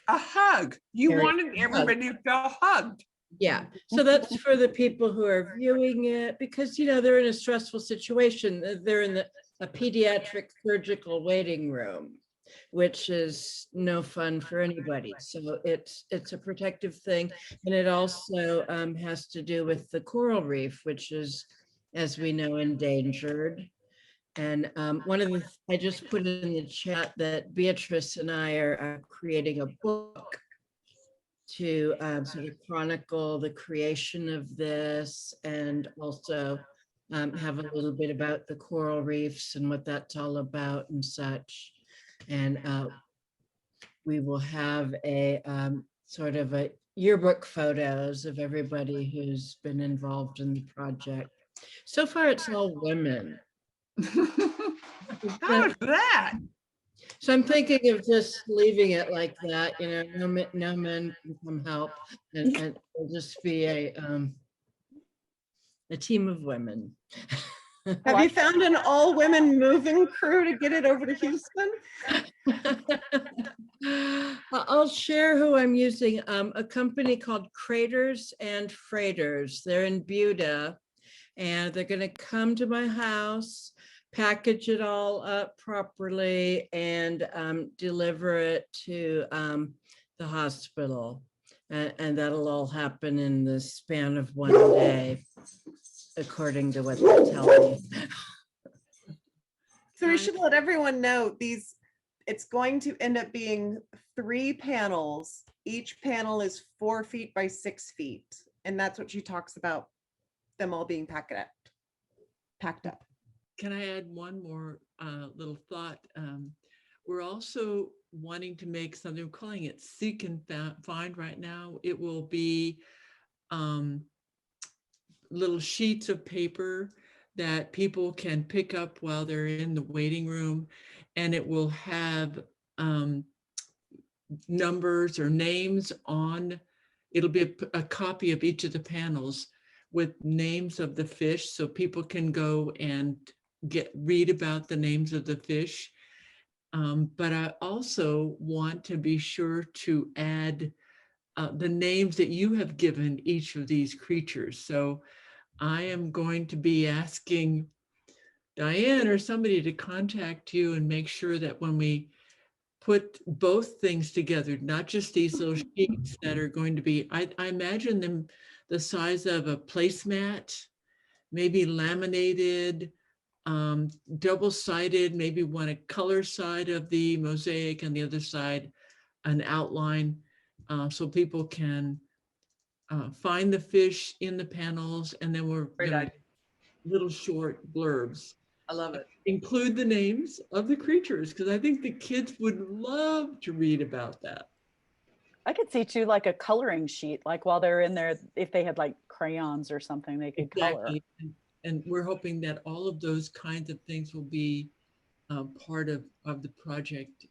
A hug. You Very wanted everybody to feel hugged. Yeah, so that's for the people who are viewing it because, you know, they're in a stressful situation. They're in a pediatric surgical waiting room, which is no fun for anybody. So it's a protective thing. And it also has to do with the coral reef, which is, as we know, endangered. And one of the, I just put in the chat that Beatrice and I are creating a book to sort of chronicle the creation of this and also have a little bit about the coral reefs and what that's all about and such. And we will have a sort of a yearbook photos of everybody who's been involved in the project. So far, it's all women. How is that? So I'm thinking of just leaving it like that, you know, no men can come help, and it'll just be a team of women. Have you found an all-women moving crew to get it over to Houston? I'll share who I'm using. A company called Craters and Freighters. They're in Buda, and they're going to come to my house, package it all up properly, and deliver it to the hospital. And that'll all happen in the span of one day, according to what they tell me. So we should let everyone know it's going to end up being 3 panels. Each panel is 4 feet by 6 feet. And that's what she talks about, them all being packed up. Can I add one more little thought? We're also wanting to make something, we're calling it Seek and Find right now. It will be little sheets of paper that people can pick up while they're in the waiting room, and it will have numbers or names on, it'll be a copy of each of the panels with names of the fish, so people can go and read about the names of the fish. But I also want to be sure to add the names that you have given each of these creatures. So I am going to be asking Diane or somebody to contact you and make sure that when we put both things together, not just these little sheets that are going to be, I imagine them the size of a placemat, maybe laminated, double-sided, maybe one a color side of the mosaic and the other side an outline, so people can find the fish in the panels, and then we're Great gonna idea. little short blurbs. I love it. Include the names of the creatures, because I think the kids would love to read about that. I could see too, like a coloring sheet, like while they're in there, if they had like crayons or something, they could color. Exactly. And we're hoping that all of those kinds of things will be part of the project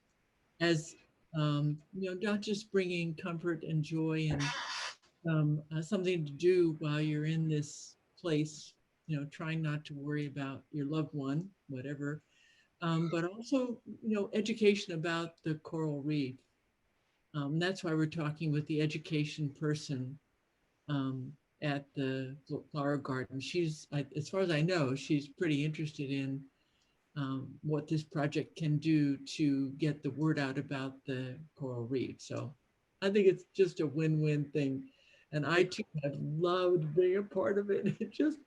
as, not just bringing comfort and joy and something to do while you're in this place, trying not to worry about your loved one, whatever, but also, education about the coral reef. That's why we're talking with the education person at the flower garden. She's, as far as I know, she's pretty interested in what this project can do to get the word out about the coral reef. So I think it's just a win-win thing. And I too have loved being a part of it. It just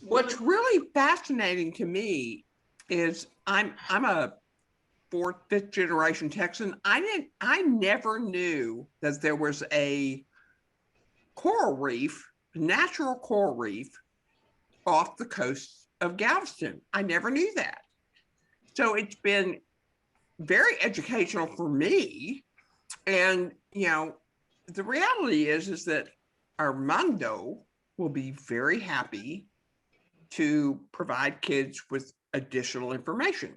What's really fascinating to me is I'm a fourth, fifth generation Texan. I never knew that there was a coral reef, natural coral reef off the coast of Galveston. I never knew that. So it's been very educational for me. And, the reality is that Armando will be very happy to provide kids with additional information.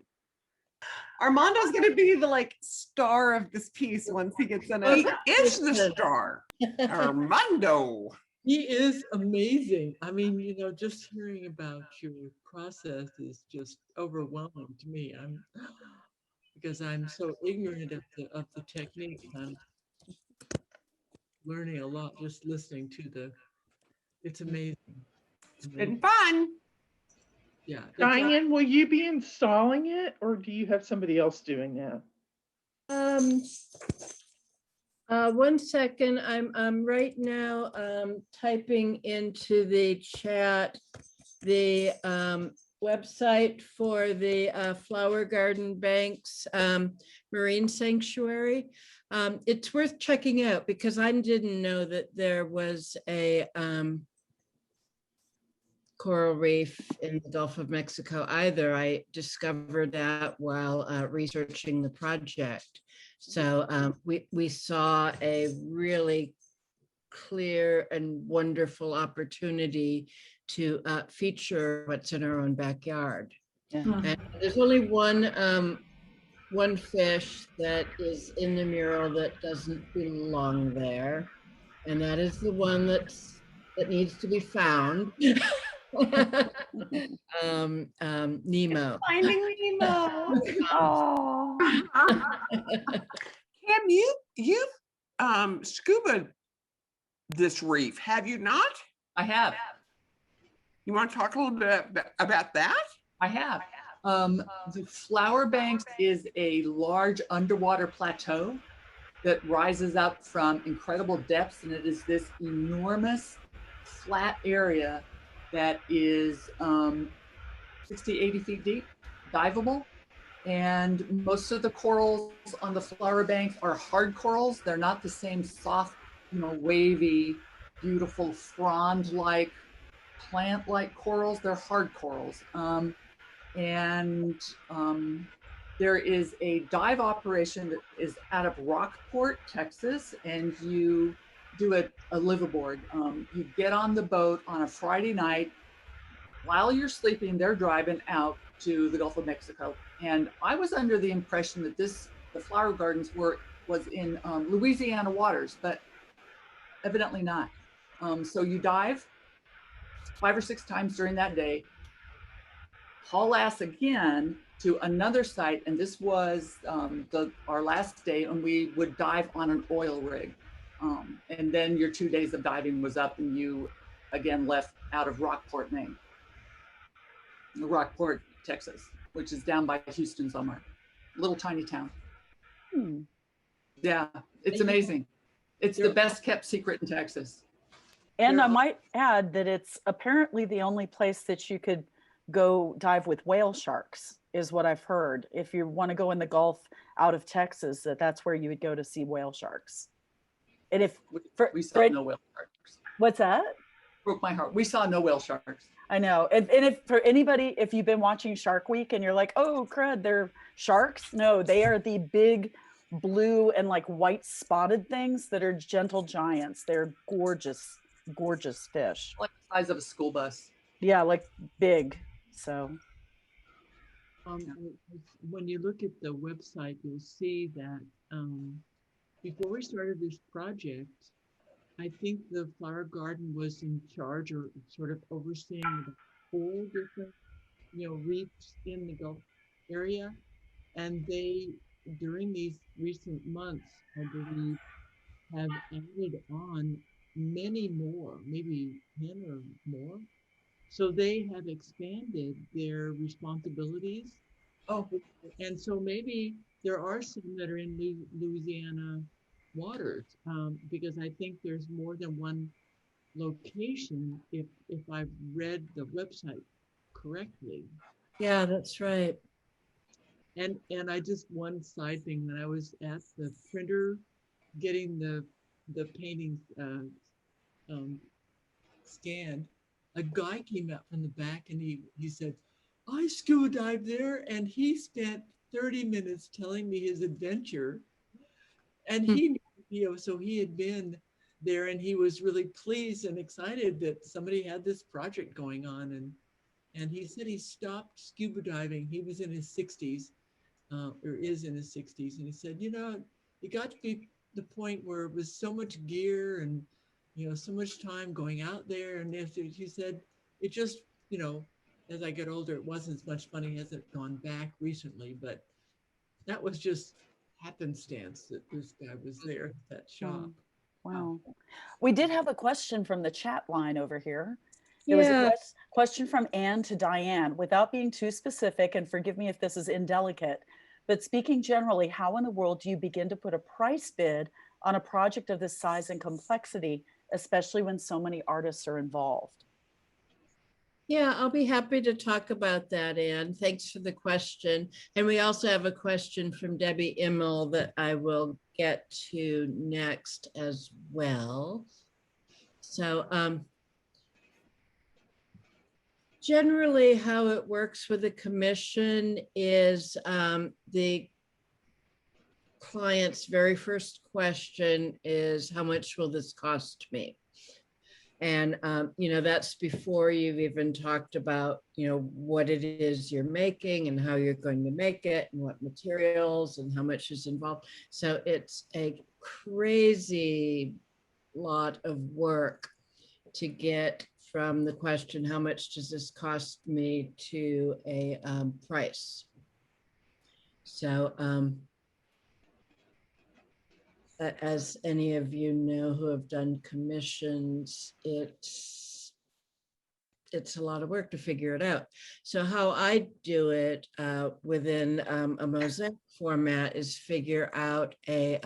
Armando's gonna be the star of this piece once he gets in He it. is the star, Armando. He is amazing. I mean, just hearing about your process is just overwhelming to me. Because I'm so ignorant of the technique. I'm learning a lot just listening to it's amazing. It's been fun. Yeah. Diane, will you be installing it, or do you have somebody else doing that? 1 second. I'm right now typing into the chat the website for the Flower Garden Banks Marine Sanctuary. It's worth checking out because I didn't know that there was a coral reef in the Gulf of Mexico either. I discovered that while researching the project. So we saw a really clear and wonderful opportunity to feature what's in our own backyard. Yeah. And there's only one fish that is in the mural that doesn't belong there, and that is the one that needs to be found. Nemo. Finding Nemo. Oh. Cam, you've scuba this reef, have you not? I have. You want to talk a little bit about that? I have. The Flower Banks is a large underwater plateau that rises up from incredible depths, and it is this enormous flat area that is 60, 80 feet deep, diveable. And most of the corals on the Flower Banks are hard corals. They're not the same soft, wavy, beautiful frond-like, plant-like corals. They're hard corals. There is a dive operation that is out of Rockport, Texas, and you do a liveaboard. You get on the boat on a Friday night. While you're sleeping, they're driving out to the Gulf of Mexico. And I was under the impression that the Flower Gardens was in Louisiana waters, but evidently not. So you dive 5 or 6 times during that day, haul ass again to another site, and this was our last day, and we would dive on an oil rig. And then your 2 days of diving was up, and you again left out of Rockport, Maine. Rockport, Texas, which is down by Houston somewhere. Little tiny town. Yeah, it's amazing. It's the best kept secret in Texas. And I might add that it's apparently the only place that you could go dive with whale sharks, is what I've heard. If you want to go in the Gulf out of Texas, that's where you would go to see whale sharks. And we saw no whale sharks. What's that? Broke my heart. We saw no whale sharks. I know. And if for anybody, if you've been watching Shark Week and you're like, oh crud, they're sharks. No, they are the big blue and white spotted things that are gentle giants. They're gorgeous, gorgeous fish. Like the size of a school bus. Yeah, like big. So When you look at the website, you'll see that before we started this project, I think the flower garden was in charge or sort of overseeing about 4 different, reefs in the Gulf area. And they, during these recent months, I believe, have added on many more, maybe 10 or more. So they have expanded their responsibilities. Oh, And so maybe there are some that are in Louisiana waters, because I think there's more than one location if I've read the website correctly. Yeah, that's right. And I just, one side thing, when I was at the printer getting the paintings scanned, a guy came out from the back and he said, I scuba dived there, and he spent 30 minutes telling me his adventure. And he, so he had been there, and he was really pleased and excited that somebody had this project going on. And he said he stopped scuba diving. He was in his 60s, or is in his 60s. And he said, it got to be the point where it was so much gear and, so much time going out there. And he said, it just, as I get older, it wasn't as much fun. He hasn't gone back recently, but that was just happenstance that this guy was there at that shop. Wow. We did have a question from the chat line over here. There was a question from Anne to Diane. Without being too specific, and forgive me if this is indelicate, but speaking generally, how in the world do you begin to put a price bid on a project of this size and complexity, especially when so many artists are involved? Yeah, I'll be happy to talk about that, Anne. Thanks for the question. And we also have a question from Debbie Immel that I will get to next as well. So generally how it works with a commission is the client's very first question is, how much will this cost me? And, that's before you've even talked about, what it is you're making and how you're going to make it and what materials and how much is involved. So it's a crazy lot of work to get from the question, how much does this cost me, to a price. So as any of you know who have done commissions, it's a lot of work to figure it out. So how I do it within a Mosaic format is figure out a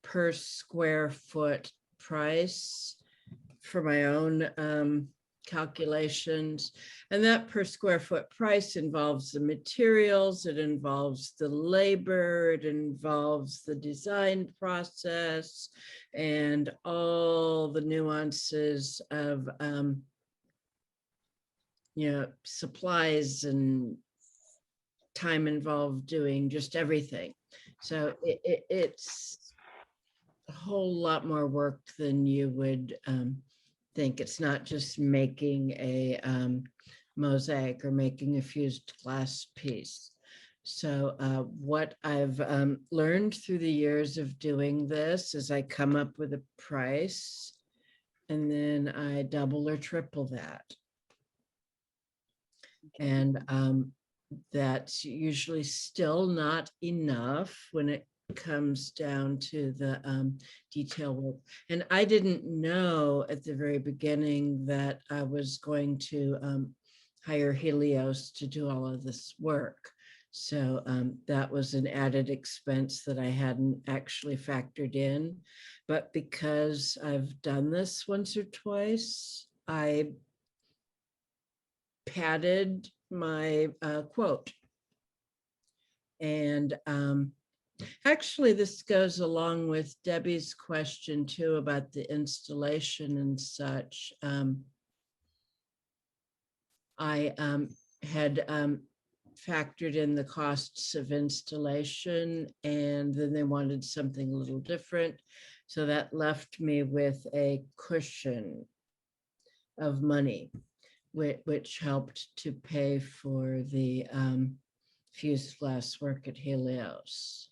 per square foot price for my own calculations. And that per square foot price involves the materials, it involves the labor, it involves the design process, and all the nuances of supplies and time involved doing just everything. So it's a whole lot more work than you would think. It's not just making a mosaic or making a fused glass piece. So what I've learned through the years of doing this is I come up with a price and then I double or triple that. And that's usually still not enough when it comes down to the detail work. And I didn't know at the very beginning that I was going to hire Helios to do all of this work. So that was an added expense that I hadn't actually factored in. But because I've done this once or twice, I padded my quote. And actually, this goes along with Debbie's question too about the installation and such. I had factored in the costs of installation, and then they wanted something a little different. So that left me with a cushion of money. which helped to pay for the fused glass work at Helios.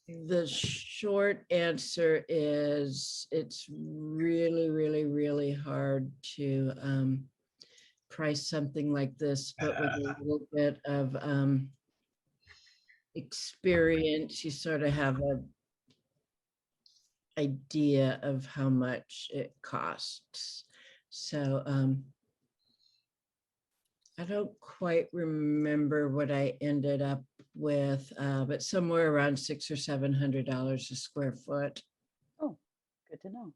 The short answer is it's really, really, really hard to price something like this, but with a little bit of experience, you sort of have an idea of how much it costs. So I don't quite remember what I ended up with, but somewhere around $600 or $700 a square foot. Oh, good to know.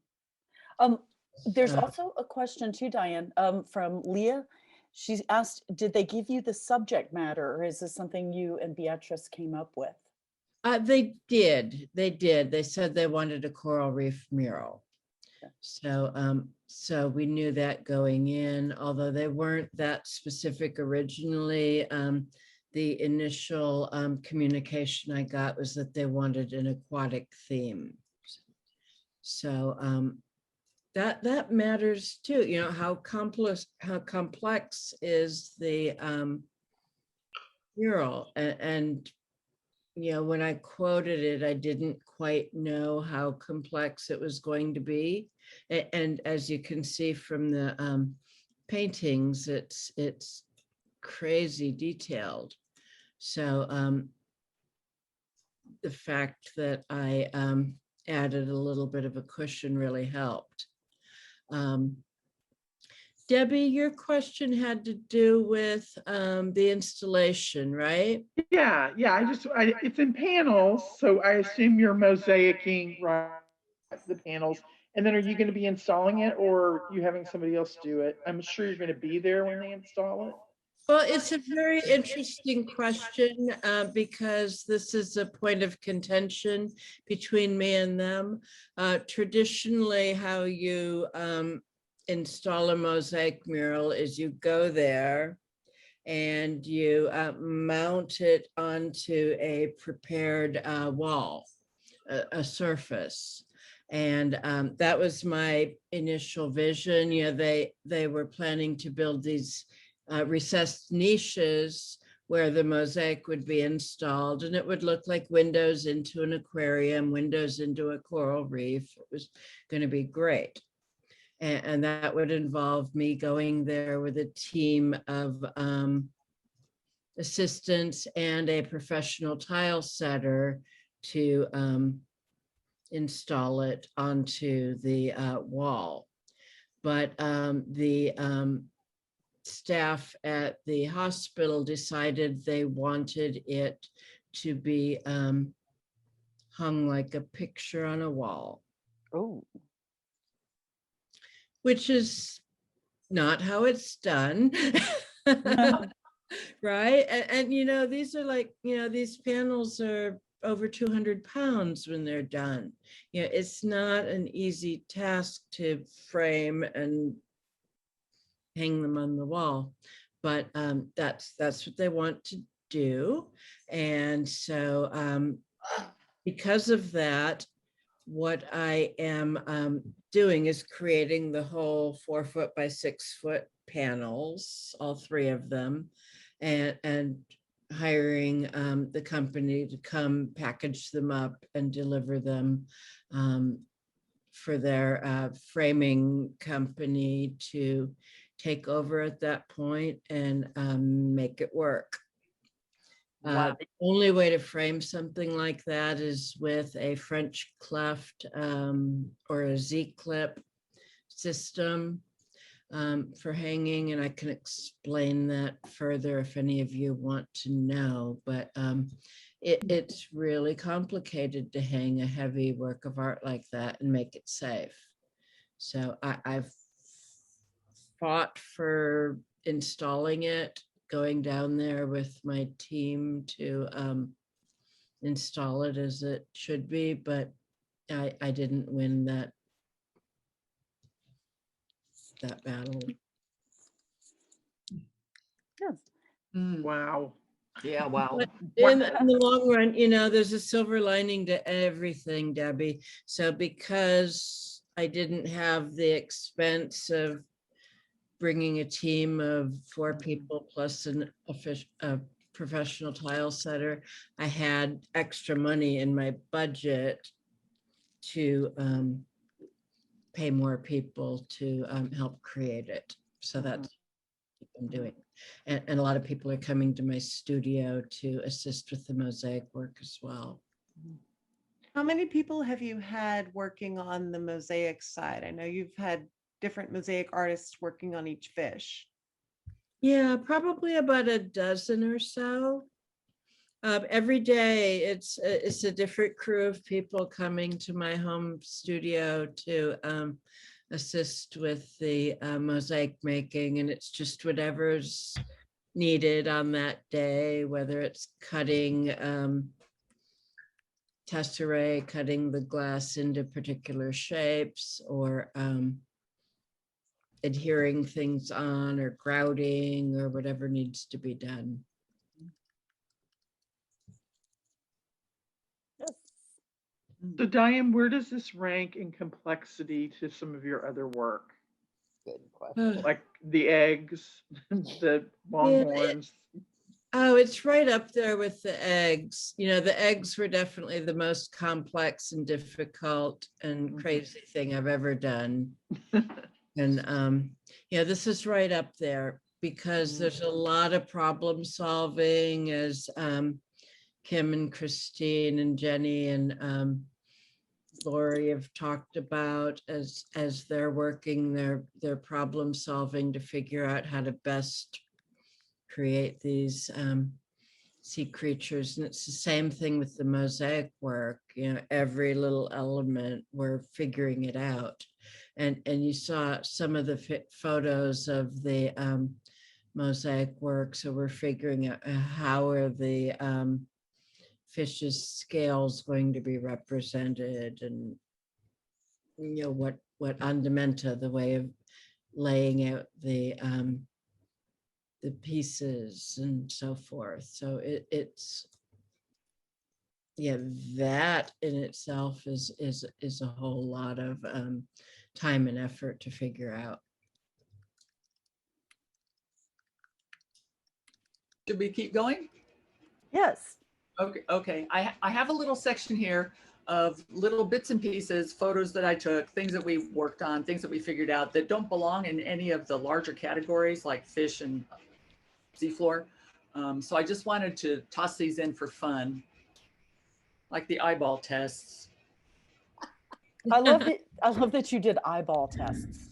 There's also a question too, Diane, from Leah. She's asked, did they give you the subject matter, or is this something you and Beatrice came up with? They did. They said they wanted a coral reef mural. Okay. So we knew that going in, although they weren't that specific originally. The initial communication I got was that they wanted an aquatic theme. So that matters too. You know, how complex is the mural, and you know, when I quoted it, I didn't quite know how complex it was going to be. And as you can see from the paintings, it's crazy detailed. So the fact that I added a little bit of a cushion really helped. Debbie, your question had to do with the installation, right? Yeah. It's in panels, so I assume you're mosaicing right the panels. And then are you going to be installing it, or you having somebody else do it? I'm sure you're going to be there when they install it. Well, it's a very interesting question because this is a point of contention between me and them. Traditionally, how you install a mosaic mural is you go there and you mount it onto a prepared wall, a surface. And that was my initial vision. You know, they were planning to build these recessed niches where the mosaic would be installed, and it would look like windows into an aquarium, windows into a coral reef. It was going to be great. And that would involve me going there with a team of assistants and a professional tile setter to install it onto the wall. But the staff at the hospital decided they wanted it to be hung like a picture on a wall. Oh. Which is not how it's done. Right? And you know, these are like, you know, these panels are over 200 pounds when they're done. You know, it's not an easy task to frame and hang them on the wall, but that's what they want to do. And so because of that, what I am doing is creating the whole 4-foot by 6-foot panels, all 3 of them, and hiring the company to come package them up and deliver them for their framing company to take over at that point and make it work. Wow. The only way to frame something like that is with a French cleft or a Z-clip system for hanging, and I can explain that further if any of you want to know, but it's really complicated to hang a heavy work of art like that and make it safe. So I've fought for installing it, going down there with my team to install it as it should be, but I didn't win that battle. Yes. Wow. Yeah, wow. But in the long run, you know, there's a silver lining to everything, Debbie. So because I didn't have the expense of bringing a team of 4 people plus a professional tile setter. I had extra money in my budget to pay more people to help create it. So that's what I'm doing. And a lot of people are coming to my studio to assist with the mosaic work as well. How many people have you had working on the mosaic side? I know you've had different mosaic artists working on each fish. Yeah, probably about a dozen or so. Every day, it's a different crew of people coming to my home studio to assist with the mosaic making, and it's just whatever's needed on that day, whether it's cutting tesserae, cutting the glass into particular shapes, or adhering things on, or grouting, or whatever needs to be done. So Diane, where does this rank in complexity to some of your other work? Good question. Like the eggs, the longhorns. Oh, it's right up there with the eggs. You know, the eggs were definitely the most complex and difficult and crazy thing I've ever done. And yeah, this is right up there because there's a lot of problem solving, as Kim and Christine and Jenny and Lori have talked about, as they're working their problem solving to figure out how to best create these sea creatures. And it's the same thing with the mosaic work. You know, every little element, we're figuring it out. And you saw some of the photos of the mosaic work. So we're figuring out how are the fish's scales going to be represented, and you know what andamenta, the way of laying out the pieces and so forth. So it's yeah, that in itself is a whole lot of time and effort to figure out. Should we keep going? Yes. Okay. I have a little section here of little bits and pieces, photos that I took, things that we worked on, things that we figured out that don't belong in any of the larger categories like fish and seafloor. So I just wanted to toss these in for fun, like the eyeball tests. I love that you did eyeball tests.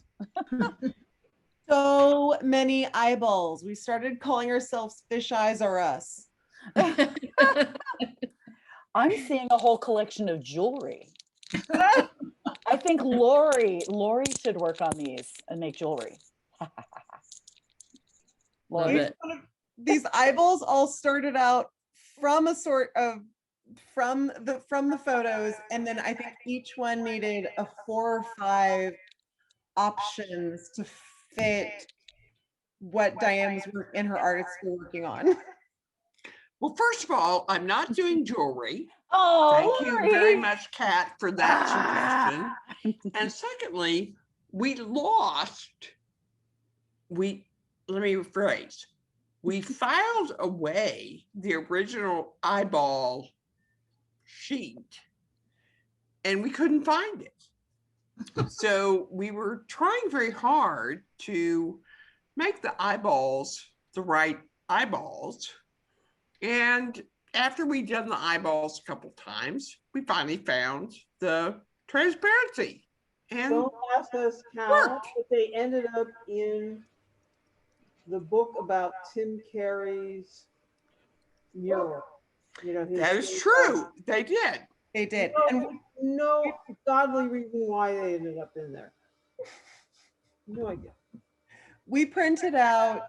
So many eyeballs. We started calling ourselves Fish Eyes Are Us. I'm seeing a whole collection of jewelry. I think Lori should work on these and make jewelry. Love it. These eyeballs all started out from a sort of from the photos, and then I think each one needed a 4 or 5 options to fit what Diane was in her artist school working on. Well, first of all, I'm not doing jewelry. Oh, thank Lori. you very much, Kat, for that suggestion. And secondly, let me rephrase. We filed away the original eyeball sheet and we couldn't find it. So we were trying very hard to make the eyeballs the right eyeballs. And after we'd done the eyeballs a couple times, we finally found the transparency. And don't ask us how, but they ended up in the book about Tim Carey's mural. You know, that is true. They did. They did. No godly reason why they ended up in there. No idea. We printed out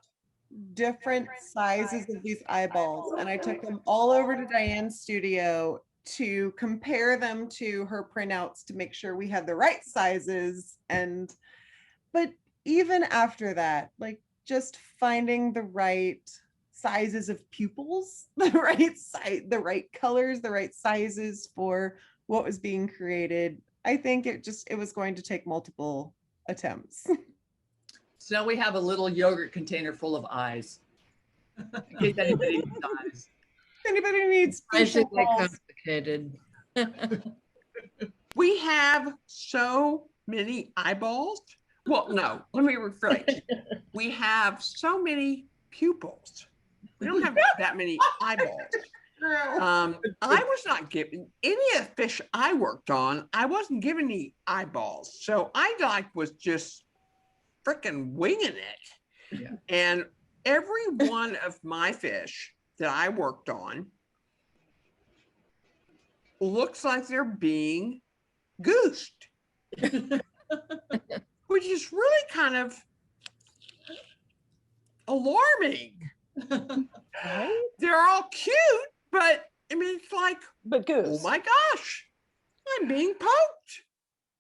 different sizes of these eyeballs, and I took them all over to Diane's studio to compare them to her printouts to make sure we had the right sizes. But even after that, like just finding the right sizes of pupils, the right colors, the right sizes for what was being created, I think it was going to take multiple attempts. So now we have a little yogurt container full of eyes. In case anybody needs eyes. Anybody needs fish and Surprisingly balls. complicated. We have so many eyeballs. Well, no, let me rephrase. We have so many pupils. We don't have that many eyeballs. I was not given any of the fish I worked on. I wasn't given any eyeballs, so I was just freaking winging it. Yeah. And every one of my fish that I worked on looks like they're being goosed, which is really kind of alarming. Right? They're all cute, but I mean, it's like, But goose. oh my gosh, I'm being poked.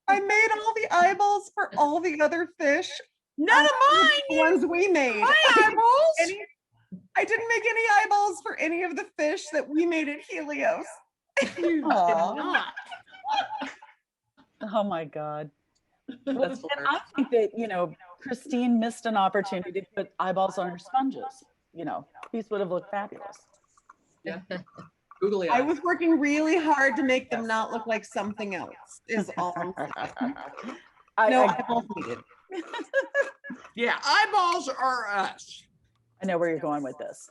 I made all the eyeballs for all the other fish. None of The mine. ones we made. My eyeballs. I didn't make any eyeballs for any of the fish that we made at Helios. Aw. Oh my God. Well, That's and I think that, you know, Christine missed an opportunity to put eyeballs on her sponges. You know, these would have looked fabulous. Yeah. Googly I eyes. was working really hard to make them not look like something else, is all I'm saying. No eyeballs needed. Yeah, eyeballs are us. I know where you're going with this.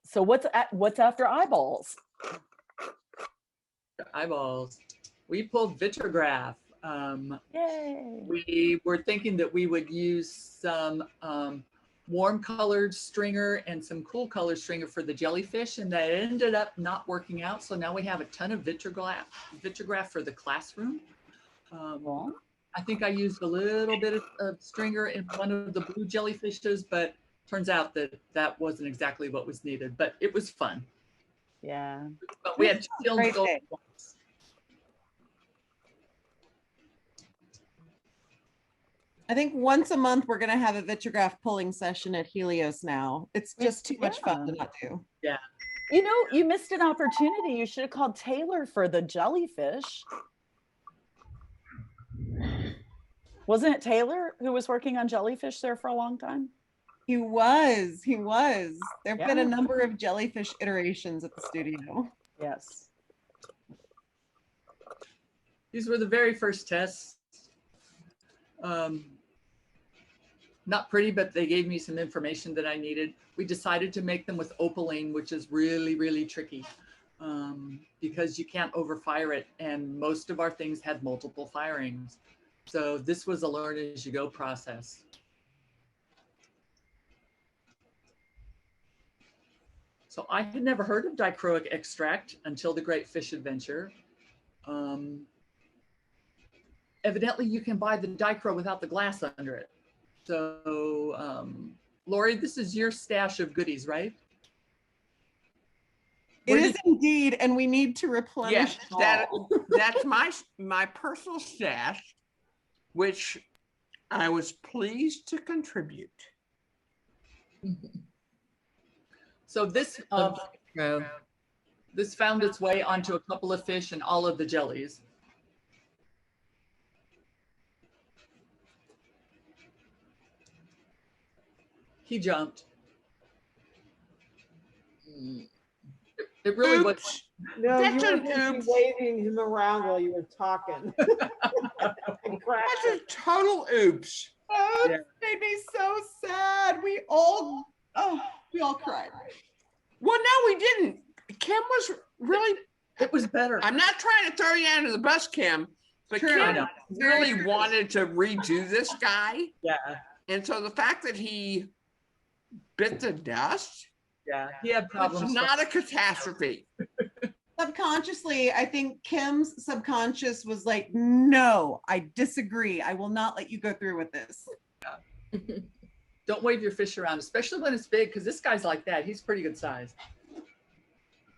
So what's after eyeballs? Eyeballs. We pulled vitrograph. Yay. We were thinking that we would use some warm colored stringer and some cool colored stringer for the jellyfish, and that ended up not working out. So now we have a ton of vitrograph for the classroom. Well, I think I used a little bit of stringer in one of the blue jellyfishes, but turns out that that wasn't exactly what was needed, but it was fun. yeah. But we had two kilns Great going day. at once. I think once a month we're gonna have a vitrograph pulling session at Helios now. It's just too much fun to not do. Yeah. You know, you missed an opportunity. You should have called Taylor for the jellyfish. Wasn't it Taylor who was working on jellyfish there for a long time? He was. There've been a Yeah. number of jellyfish iterations at the studio. Yes. These were the very first tests. Not pretty, but they gave me some information that I needed. We decided to make them with opaline, which is really, really tricky because you can't overfire it. And most of our things had multiple firings. So this was a learn as you go process. So I had never heard of Dichroic Extract until the Great Fish Adventure. Evidently you can buy the dichro without the glass under it. So, Lori, this is your stash of goodies, right? It is indeed, and we need to replenish. Yes, it all. that's my personal stash, which I was pleased to contribute. So this this found its way onto a couple of fish and all of the jellies. He jumped. It really was. Oops. No, That's you were an busy oops. waving him around while you were talking. And That's cracking. a total oops. Oh, Yeah. it made me so sad. We all cried. Well, no, we didn't. Kim was really, It was better. I'm not trying to throw you under the bus, Kim, but True. I Kim know. really wanted to redo this guy. Yeah, And so the fact that he bit the dust, yeah. He had it's problems. not a catastrophe. Subconsciously, I think Kim's subconscious was like, no, I disagree. I will not let you go through with this. Don't wave your fish around, especially when it's big, because this guy's like that. He's pretty good size.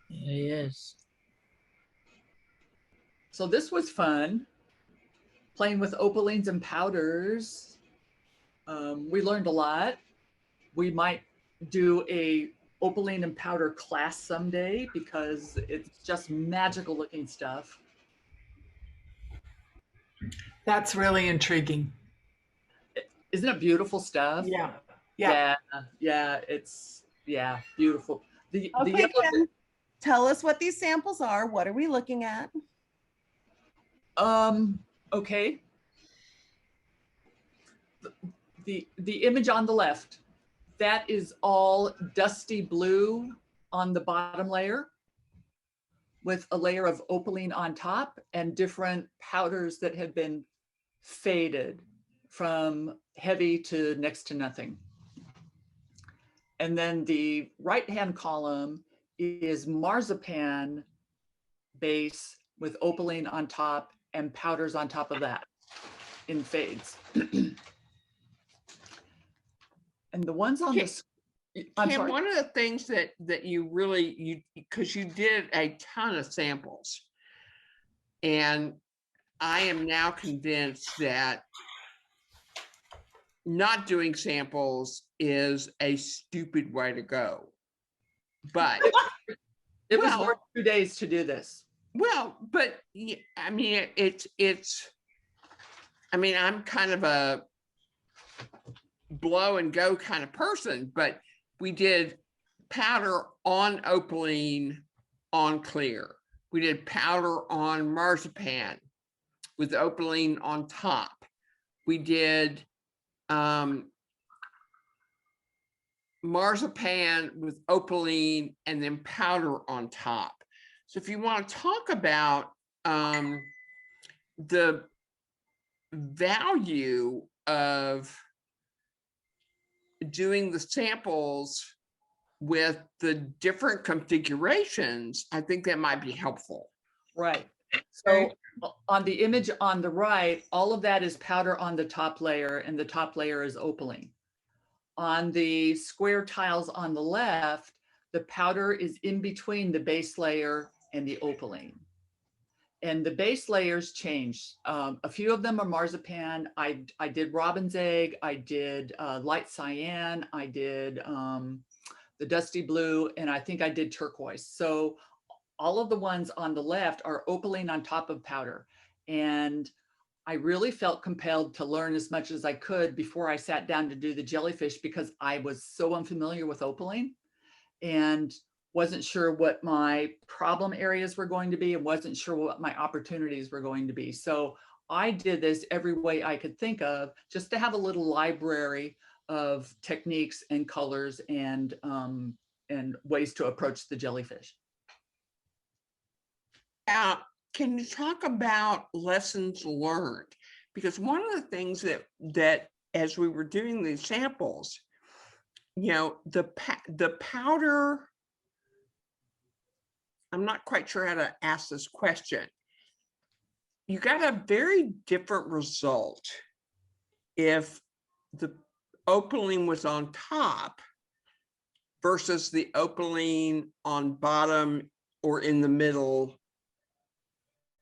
Yeah, he is. So this was fun, playing with opalines and powders. We learned a lot. We might do a opaline and powder class someday because it's just magical looking stuff. That's really intriguing. Isn't it beautiful stuff? Yeah. Yeah. It's beautiful. The Okay, yellow, Ken, tell us what these samples are. What are we looking at? okay. The image on the left, that is all dusty blue on the bottom layer with a layer of opaline on top and different powders that have been faded from heavy to next to nothing. And then the right-hand column is marzipan base with opaline on top and powders on top of that in fades. And the ones on this, I'm Kim, sorry. one of the things that you really, because you did a ton of samples, and I am now convinced that not doing samples is a stupid way to go. But it was worth 2 days to do this. Well, but I mean, I mean, I'm kind of a blow and go kind of person, but we did powder on opaline on clear. We did powder on marzipan with opaline on top. We did marzipan with opaline and then powder on top. So if you want to talk about the value of doing the samples with the different configurations, I think that might be helpful. Right. So on the image on the right, all of that is powder on the top layer, and the top layer is opaline. On the square tiles on the left, the powder is in between the base layer and the opaline. And the base layers change. A few of them are marzipan. I did robin's egg. I did light cyan. I did the dusty blue, and I think I did turquoise. So all of the ones on the left are opaline on top of powder. And I really felt compelled to learn as much as I could before I sat down to do the jellyfish, because I was so unfamiliar with opaline and wasn't sure what my problem areas were going to be and wasn't sure what my opportunities were going to be. So I did this every way I could think of, just to have a little library of techniques and colors and ways to approach the jellyfish. Can you talk about lessons learned? Because one of the things that as we were doing these samples, you know, the powder, I'm not quite sure how to ask this question. You got a very different result if the opaline was on top versus the opaline on bottom or in the middle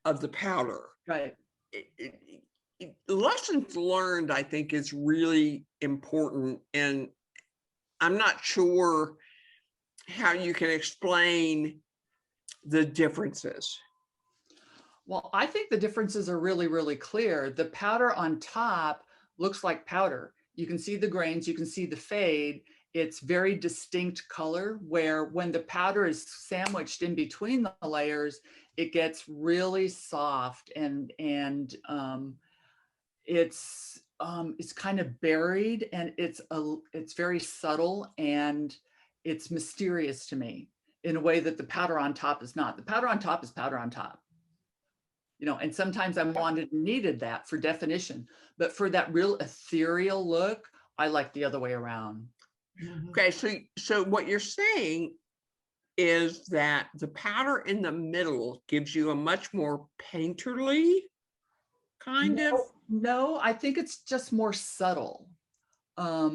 of the powder. Right. Lessons learned, I think, is really important. And I'm not sure how you can explain the differences. Well, I think the differences are really, really clear. The powder on top looks like powder. You can see the grains, you can see the fade. It's very distinct color, where when the powder is sandwiched in between the layers, it gets really soft and it's kind of buried, and it's very subtle, and it's mysterious to me in a way that the powder on top is not. The powder on top is powder on top. You know, and sometimes I wanted and needed that for definition, but for that real ethereal look, I like the other way around. Okay, so what you're saying is that the powder in the middle gives you a much more painterly kind of? No, I think it's just more subtle. I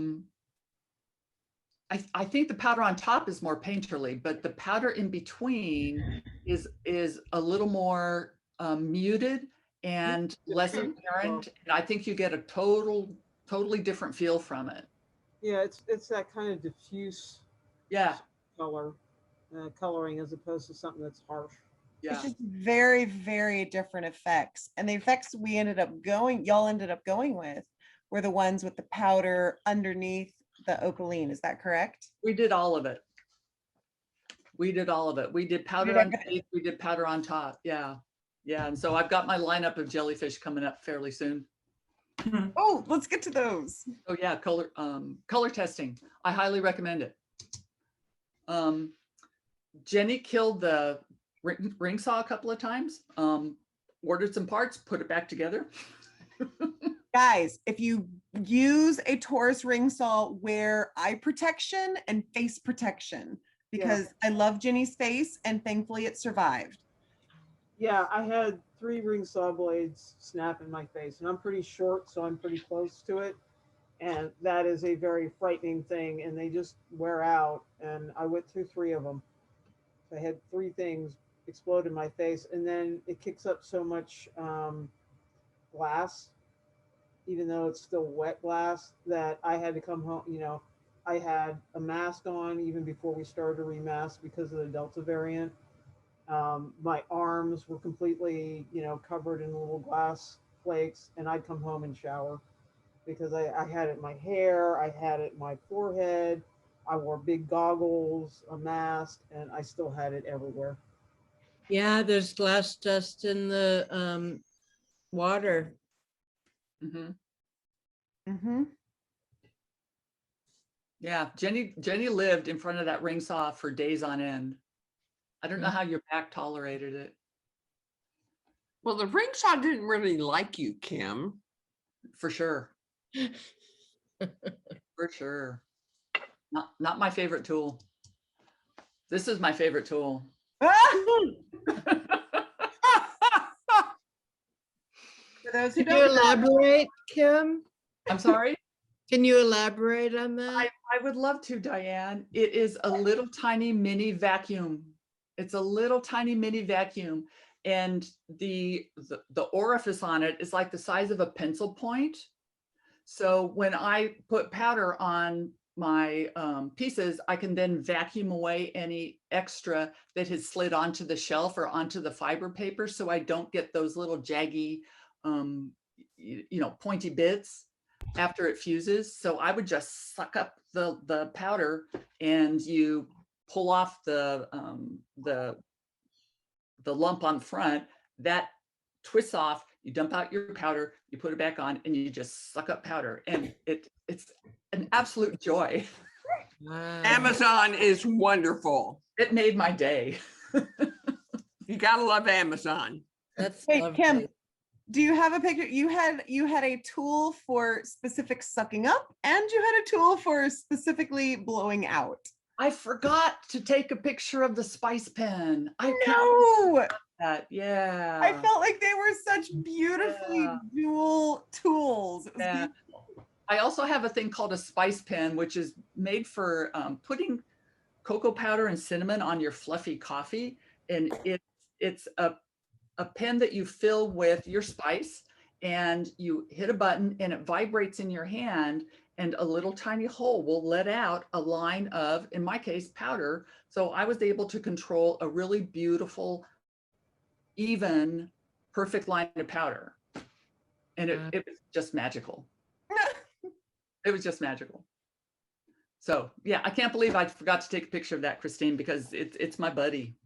think the powder on top is more painterly, but the powder in between is a little more muted and less apparent. And I think you get a totally different feel from it. Yeah, it's that kind of diffuse Yeah. color, coloring, as opposed to something that's harsh. Yeah. It's just very, very different effects. And the effects y'all ended up going with were the ones with the powder underneath the opaline. Is that correct? We did all of it. We did all of it. We did powder underneath, we did powder on top. Yeah. Yeah. And so I've got my lineup of jellyfish coming up fairly soon. Oh, let's get to those. Oh yeah, color testing. I highly recommend it. Jenny killed the ring saw a couple of times, ordered some parts, put it back together. Guys, if you use a Taurus ring saw, wear eye protection and face protection, because I love Jenny's face and thankfully it survived. Yeah, I had 3 ring saw blades snap in my face, and I'm pretty short, so I'm pretty close to it. And that is a very frightening thing, and they just wear out. And I went through 3 of them. I had 3 things explode in my face, and then it kicks up so much glass, even though it's still wet glass, that I had to come home. You know, I had a mask on even before we started to remask because of the Delta variant. My arms were completely, you know, covered in little glass flakes, and I'd come home and shower because I had it in my hair, I had it in my forehead, I wore big goggles, a mask, and I still had it everywhere. Yeah, there's glass dust in the water. Yeah, Jenny lived in front of that ring saw for days on end. I don't know how your back tolerated it. Well, the ring saw didn't really like you, Kim. For sure. For sure. Not my favorite tool. This is my favorite tool. For those who Can you elaborate, Kim? I'm sorry? Can you elaborate on that? I would love to, Diane. It is a little tiny mini vacuum. It's a little tiny mini vacuum. And the orifice on it is like the size of a pencil point. So when I put powder on my pieces, I can then vacuum away any extra that has slid onto the shelf or onto the fiber paper, so I don't get those little jaggy, pointy bits after it fuses. So I would just suck up the powder, and you pull off the lump on front, that twists off, you dump out your powder, you put it back on, and you just suck up powder. And it's an absolute joy. Wow. Amazon is wonderful. It made my day. You gotta love Amazon. That's Hey, lovely. Kim, do you have a picture? You had a tool for specific sucking up, and you had a tool for specifically blowing out. I forgot to take a picture of the spice pen. No. Yeah. I felt like they were such beautifully dual tools. It was Yeah. beautiful. I also have a thing called a spice pen, which is made for putting cocoa powder and cinnamon on your fluffy coffee. And it's a pen that you fill with your spice, and you hit a button and it vibrates in your hand, and a little tiny hole will let out a line of, in my case, powder. So I was able to control a really beautiful, even, perfect line of powder. And it was just magical. It was just magical. So yeah, I can't believe I forgot to take a picture of that, Christine, because it's my buddy.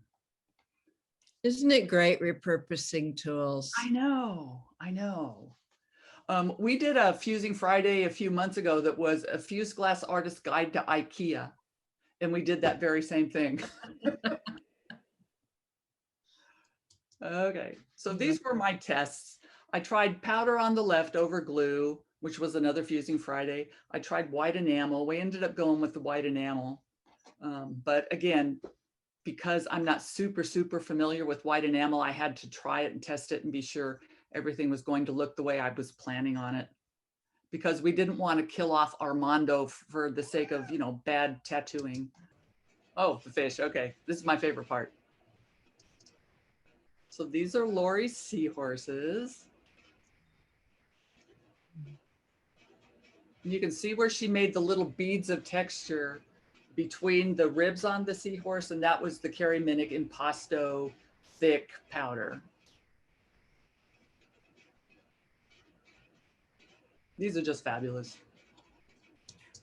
Isn't it great repurposing tools? I know. We did a Fusing Friday a few months ago that was a fused glass artist guide to IKEA. And we did that very same thing. Okay, so these were my tests. I tried powder on the left over glue, which was another Fusing Friday. I tried white enamel. We ended up going with the white enamel. But again, because I'm not super familiar with white enamel, I had to try it and test it and be sure everything was going to look the way I was planning on it, because we didn't want to kill off Armando for the sake of, bad tattooing. Oh, the fish. Okay, this is my favorite part. So these are Lori's seahorses. You can see where she made the little beads of texture between the ribs on the seahorse, and that was the Carrie Minnick Impasto thick powder. These are just fabulous.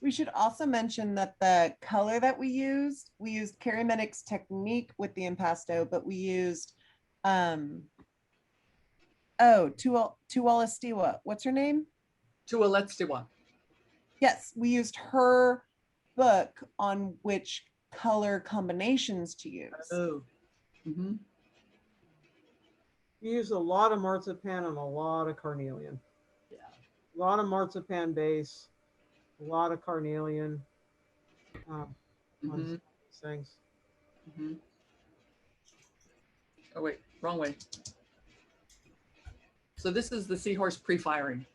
We should also mention that the color that we used Carrie Medick's technique with the impasto, but we used, Tuwala Stiwa. What's her name? Tuwala Stiwa. Yes, we used her book on which color combinations to use. Oh. Mm-hmm. You use a lot of marzipan and a lot of carnelian. Yeah. A lot of marzipan base, a lot of carnelian on Mm-hmm. these things. Mm-hmm. Oh wait, wrong way. So this is the Seahorse pre-firing.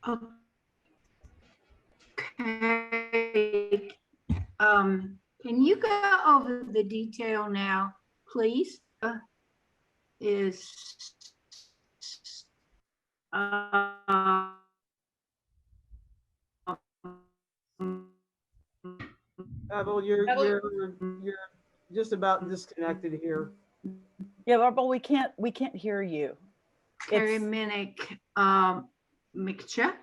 Okay. Can you go over the detail now, please? Abel, you're just about disconnected here. Yeah, but we can't hear you. Carymenic mixture,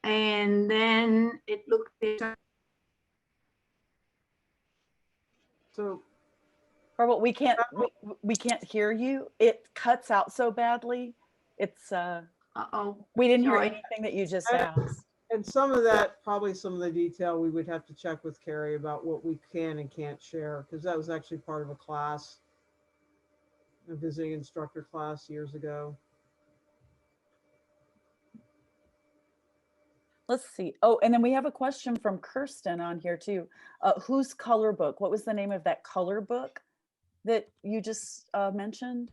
and then it looked so. But we can't hear you. It cuts out so badly. It's we didn't hear anything that you just asked. And some of that, probably some of the detail, we would have to check with Carrie about what we can and can't share, because that was actually part of a class, a visiting instructor class years ago. Let's see. Oh, and then we have a question from Kirsten on here too. Whose color book? What was the name of that color book that you just mentioned?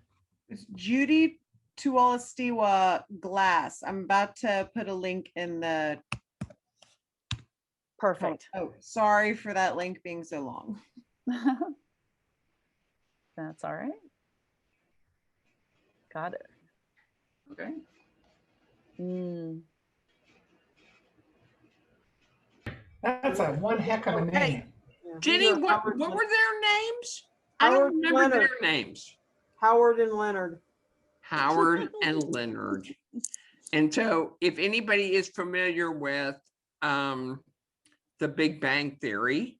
It's Judy Tuwalastiwa Glass. I'm about to put a link in the. Perfect. Oh, sorry for that link being so long. That's all right. Got it. Okay. That's a one heck of a name. Yeah, Jenny, what were their names? I Howard don't remember Leonard. their names. Howard and Leonard. Howard and Leonard. And so if anybody is familiar with the Big Bang Theory,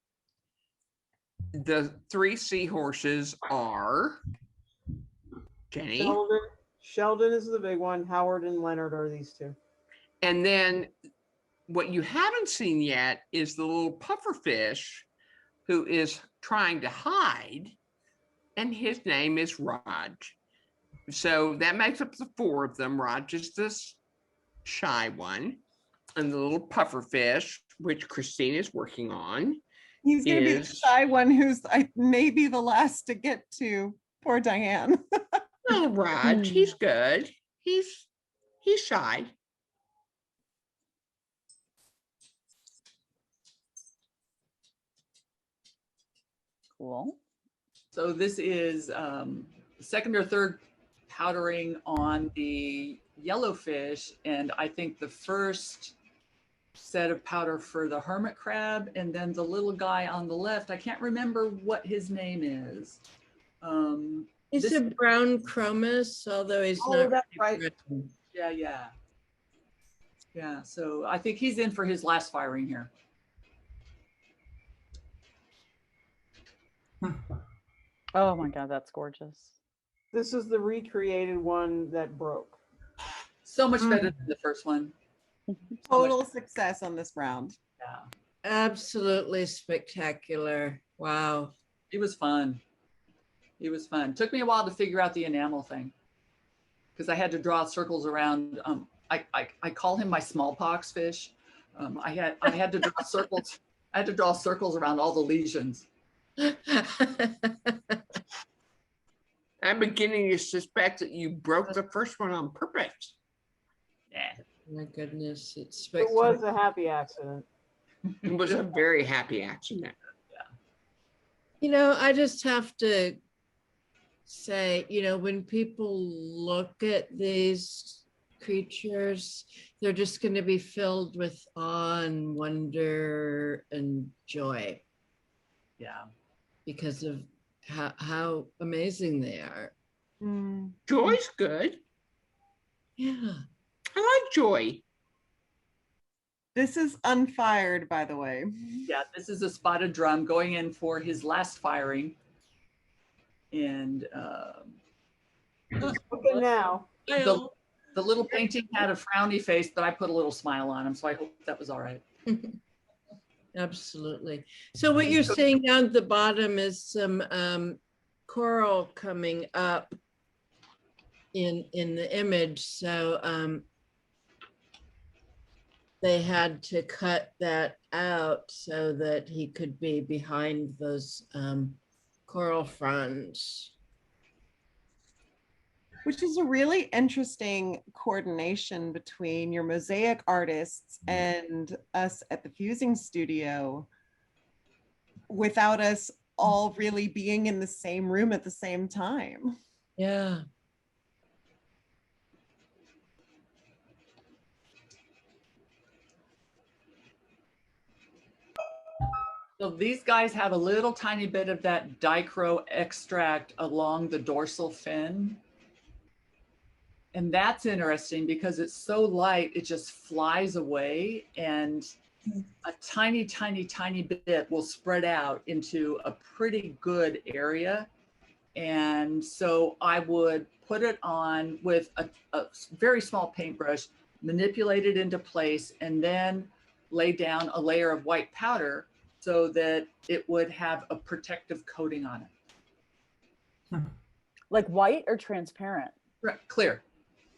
the three seahorses are Jenny. Sheldon is the big one. Howard and Leonard are these two. And then what you haven't seen yet is the little pufferfish who is trying to hide, and his name is Raj. So that makes up the four of them. Raj is this shy one, and the little pufferfish, which Christine is working on. He's going to be the shy one who's maybe the last to get to. Poor Diane. Oh, Raj, he's good. He's shy. Cool. So this is second or third powdering on the yellowfish, and I think the first set of powder for the hermit crab, and then the little guy on the left, I can't remember what his name is. He's a brown chromis, although he's not. That's really right. brown. Yeah, so I think he's in for his last firing here. Oh my God, that's gorgeous. This is the recreated one that broke. So much better than the first one. Total success on this round. Yeah. Absolutely spectacular. Wow. It was fun. It was fun. Took me a while to figure out the enamel thing, because I had to draw circles around. I call him my smallpox fish. I had to draw circles. I had to draw circles around all the lesions. I'm beginning to suspect that you broke the first one on purpose. Yeah. My goodness, it's It was a happy accident. It was a very happy accident. You know, I just have to say, you know, when people look at these creatures, they're just going to be filled with awe and wonder and joy. Yeah. because of how amazing they are. Mm. Joy's good. Yeah. I like Joy. This is unfired, by the way. Yeah, this is a spotted drum going in for his last firing. And Okay, now. the little painting had a frowny face, but I put a little smile on him, so I hope that was all right. Absolutely. So what you're seeing down at the bottom is some coral coming up in the image. So they had to cut that out so that he could be behind those coral fronds. Which is a really interesting coordination between your mosaic artists and us at the fusing studio without us all really being in the same room at the same time. Yeah. So these guys have a little tiny bit of that Dichroic Extract along the dorsal fin. And that's interesting because it's so light, it just flies away, and a tiny, tiny, tiny bit will spread out into a pretty good area. And so I would put it on with a very small paintbrush, manipulate it into place, and then lay down a layer of white powder so that it would have a protective coating on it. Like white or transparent? Clear.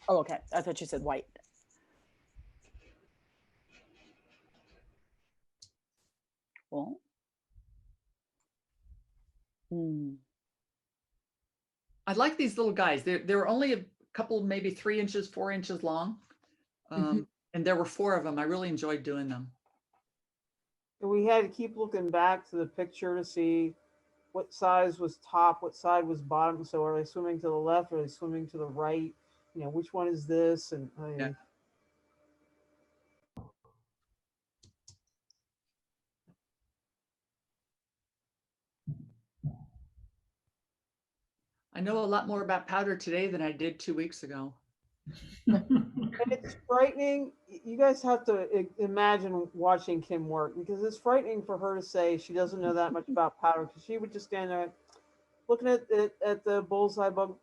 Oh, okay. I thought you said white. Well. I like these little guys. They're only a couple, maybe 3 inches, 4 inches long. And there were 4 of them. I really enjoyed doing them. And we had to keep looking back to the picture to see what size was top, what side was bottom. So are they swimming to the left? Are they swimming to the right? You know, which one is this? And Yeah. I know a lot more about powder today than I did 2 weeks ago. And it's frightening. You guys have to imagine watching Kim work, because it's frightening for her to say she doesn't know that much about powder, because she would just stand there looking at the bullseye bug.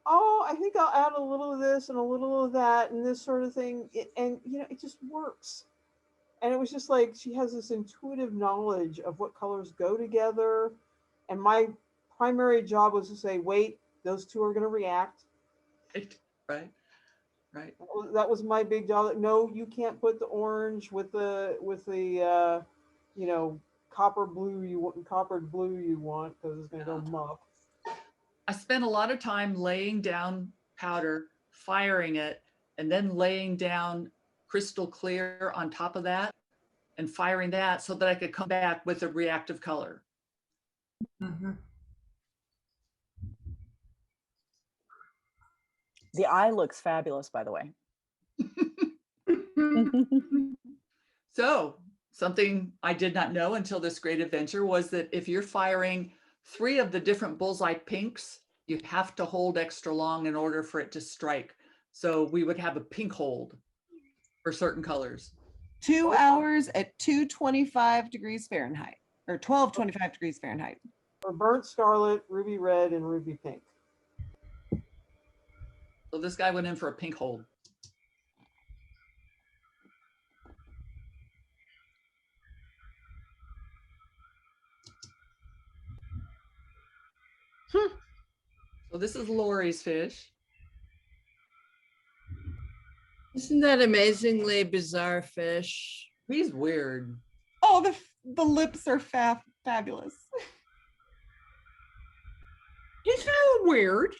Oh, I think I'll add a little of this and a little of that and this sort of thing. And, you know, it just works. And it was just like she has this intuitive knowledge of what colors go together. And my primary job was to say, wait, those two are going to react. Right. That was my big job. No, you can't put the orange with the you know, coppered blue you want because it's going to go muck. I spent a lot of time laying down powder, firing it, and then laying down crystal clear on top of that and firing that so that I could come back with a reactive color. The eye looks fabulous, by the way. So something I did not know until this great adventure was that if you're firing 3 of the different bullseye pinks, you have to hold extra long in order for it to strike. So we would have a pink hold for certain colors. 2 hours at 225 degrees Fahrenheit or 1225 degrees Fahrenheit. For burnt scarlet, ruby red, and ruby pink. So this guy went in for a pink hold. So this is Lori's fish. Isn't that amazingly bizarre fish? He's weird. Oh, the lips are fabulous. He's a little weird.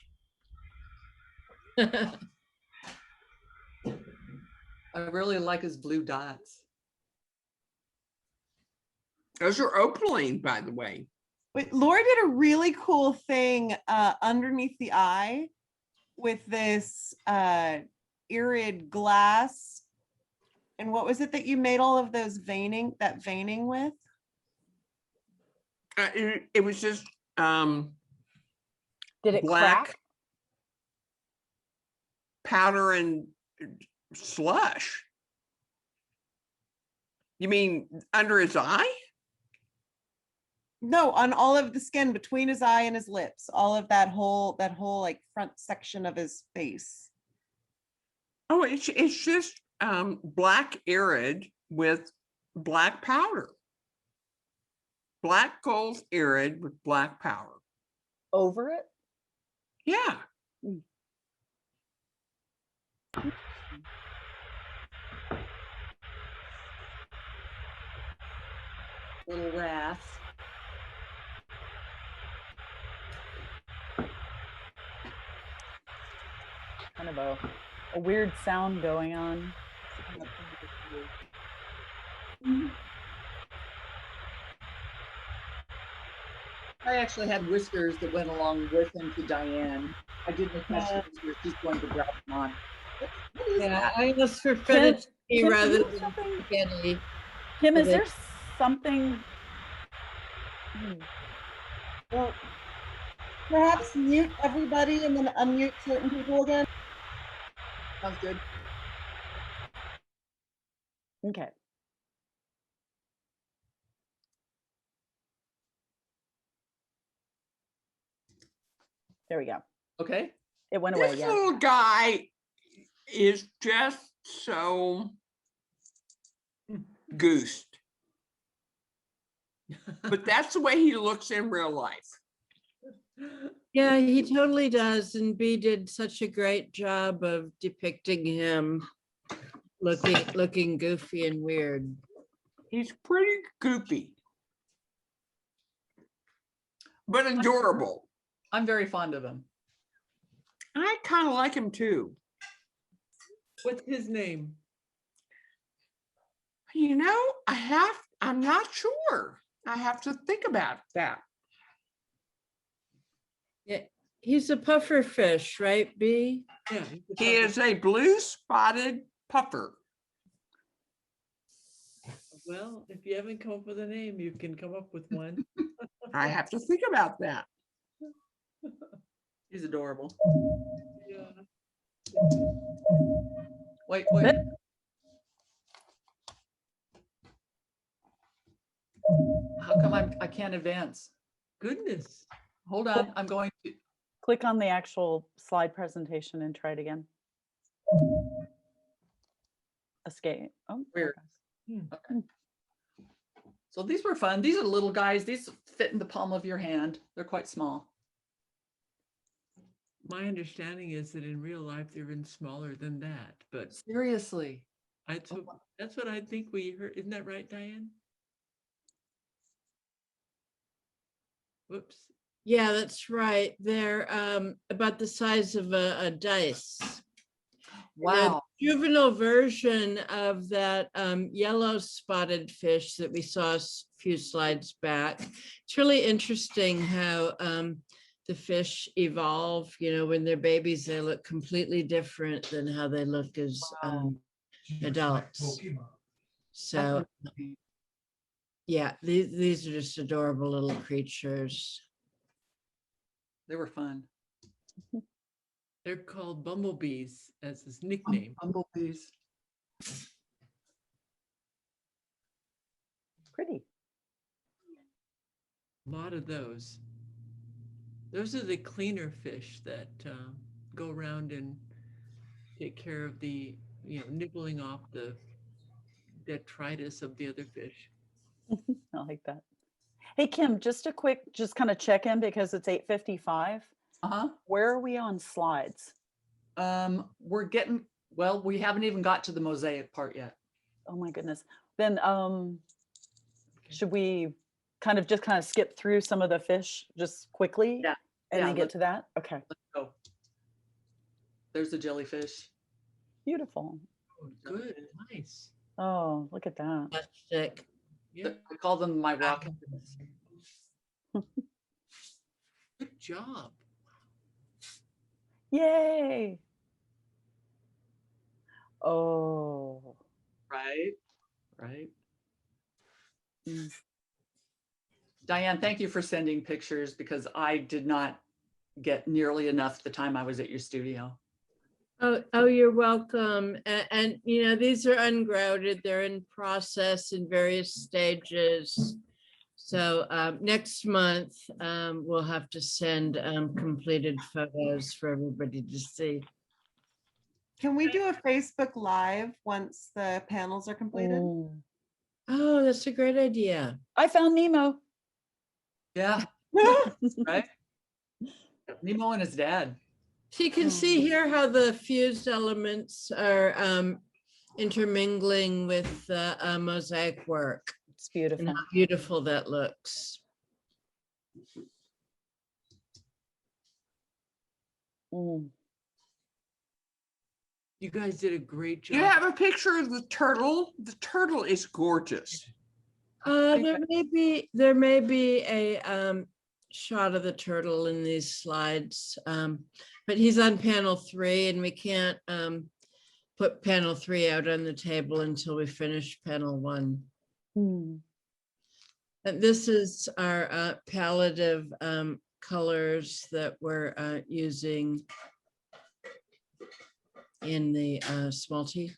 I really like his blue dots. Those are opaline, by the way. Wait, Laura did a really cool thing underneath the eye with this irid glass. And what was it that you made all of those veining with? It was just Did it black crack? powder and slush. You mean under his eye? No, on all of the skin between his eye and his lips, all of that whole like front section of his face. Oh, it's just black irid with black powder. Black gold irid with black powder. Over it? Yeah. Little wrath. Kind of a weird sound going on. I actually had whiskers that went along with him to Diane. I didn't attach the whiskers, she's going to drop them on. What is Yeah, that? I almost prefer it to be Kim, rather is than there something- spaghetti. Kim, is But there something? Well, perhaps mute everybody and then unmute certain people again. Sounds good. Okay. There we go. Okay. It went away. This Yeah. little guy is just so goosed. But that's the way he looks in real life. Yeah, he totally does. And B did such a great job of depicting him looking goofy and weird. He's pretty goopy, but adorable. I'm very fond of him. I kind of like him too. What's his name? You know, I'm not sure. I have to think about that. Yeah, he's a puffer fish, right, B? Yeah. He is a blue spotted puffer. Well, if you haven't come up with a name, you can come up with one. I have to think about that. He's adorable. Yeah. Wait. How come I can't advance? Goodness. Hold on, I'm going to. Click on the actual slide presentation and try it again. Escape. Oh, Weird. okay. Okay. So these were fun. These are little guys. These fit in the palm of your hand. They're quite small. My understanding is that in real life they're even smaller than that, but Seriously. that's what I think we heard. Isn't that right, Diane? Whoops. Yeah, that's right. They're about the size of a dice. Wow. The juvenile version of that yellow spotted fish that we saw a few slides back. It's really interesting how the fish evolve. You know, when they're babies, they look completely different than how they look as adults. So yeah, these are just adorable little creatures. They were fun. They're called bumblebees as his nickname. Bumblebees. Pretty. A lot of those. Those are the cleaner fish that go around and take care of the, nibbling off the detritus of the other fish. I like that. Hey, Kim, just a quick, just kind of check in because it's 8:55. Where are we on slides? We're getting, well, we haven't even got to the mosaic part yet. Oh my goodness. Then should we kind of skip through some of the fish just quickly? Yeah. And then get to that? Okay. Let's go. There's the jellyfish. Beautiful. Oh, good, nice. Oh, look at that. Plastic. Yeah, I call them my rocket. good job. Yay. Oh. Right. Right. Mm. Diane, thank you for sending pictures because I did not get nearly enough the time I was at your studio. Oh, you're welcome. And you know, these are ungrouted. They're in process in various stages. So next month, we'll have to send completed photos for everybody to see. Can we do a Facebook Live once the panels are completed? Mm. Oh, that's a great idea. I found Nemo. Yeah, right? Nemo and his dad. So you can see here how the fused elements are intermingling with the mosaic work. It's beautiful. And how beautiful that looks. Mm. You guys did a great job. You have a picture of the turtle? The turtle is gorgeous. There may be a shot of the turtle in these slides, but he's on panel 3, and we can't put panel 3 out on the table until we finish panel 1. Mm. And this is our palette of colors that we're using in the Smalty.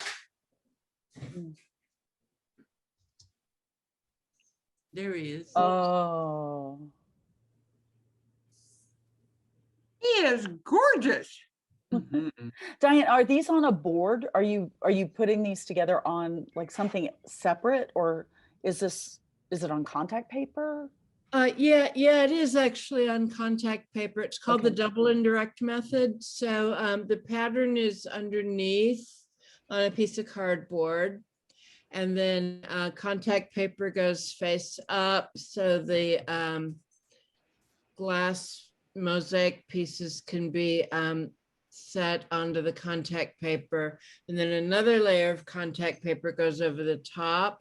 There he is. Oh. He is gorgeous. Diane, are these on a board? Are you putting these together on like something separate, or is it on contact paper? Yeah, it is actually on contact paper. It's called the double indirect method. So the pattern is underneath on a piece of cardboard, and then contact paper goes face up. So the glass mosaic pieces can be set onto the contact paper, and then another layer of contact paper goes over the top.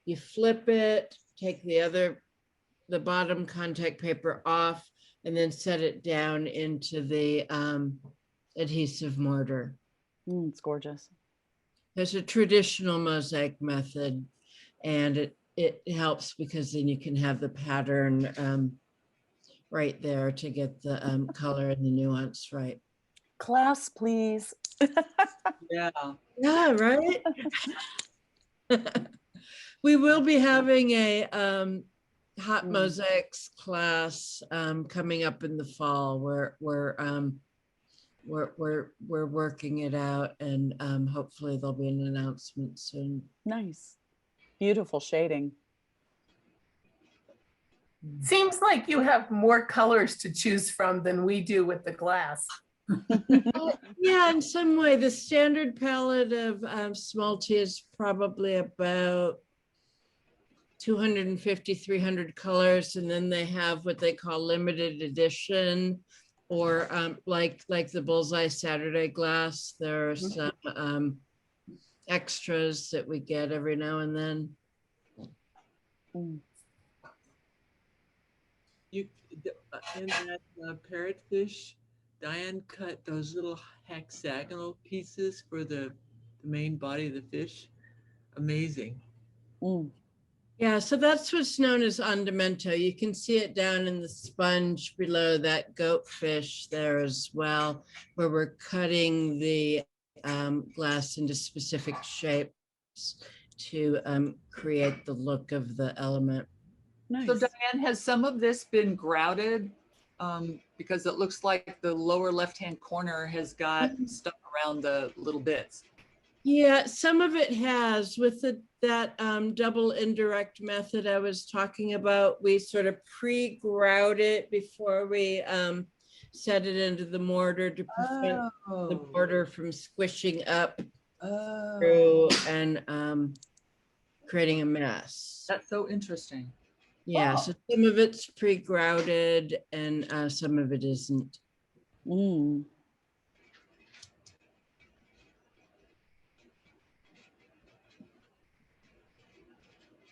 You flip it, take the bottom contact paper off, and then set it down into the adhesive mortar. It's gorgeous. There's a traditional mosaic method, and it helps because then you can have the pattern right there to get the color and the nuance right. Class, please. Yeah. Yeah, right? We will be having a hot mosaics class coming up in the fall. We're working it out, and hopefully there'll be an announcement soon. Nice. Beautiful shading. Seems like you have more colors to choose from than we do with the glass. Yeah, in some way, the standard palette of Smalty is probably about 250, 300 colors, and then they have what they call limited edition, or like the Bullseye Saturday glass. There are some extras that we get every now and then. In that parrotfish, Diane cut those little hexagonal pieces for the main body of the fish. Amazing. Yeah, so that's what's known as ondimento. You can see it down in the sponge below that goatfish there as well, where we're cutting the glass into specific shapes to create the look of the element. Nice. So Diane, has some of this been grouted? Because it looks like the lower left-hand corner has got stuff around the little bits. Yeah, some of it has. With that double indirect method I was talking about, we sort of pre-grout it before we set it into the mortar to prevent the mortar from squishing up through and creating a mess. That's so interesting. Yeah, so some of it's pre-grouted and some of it isn't.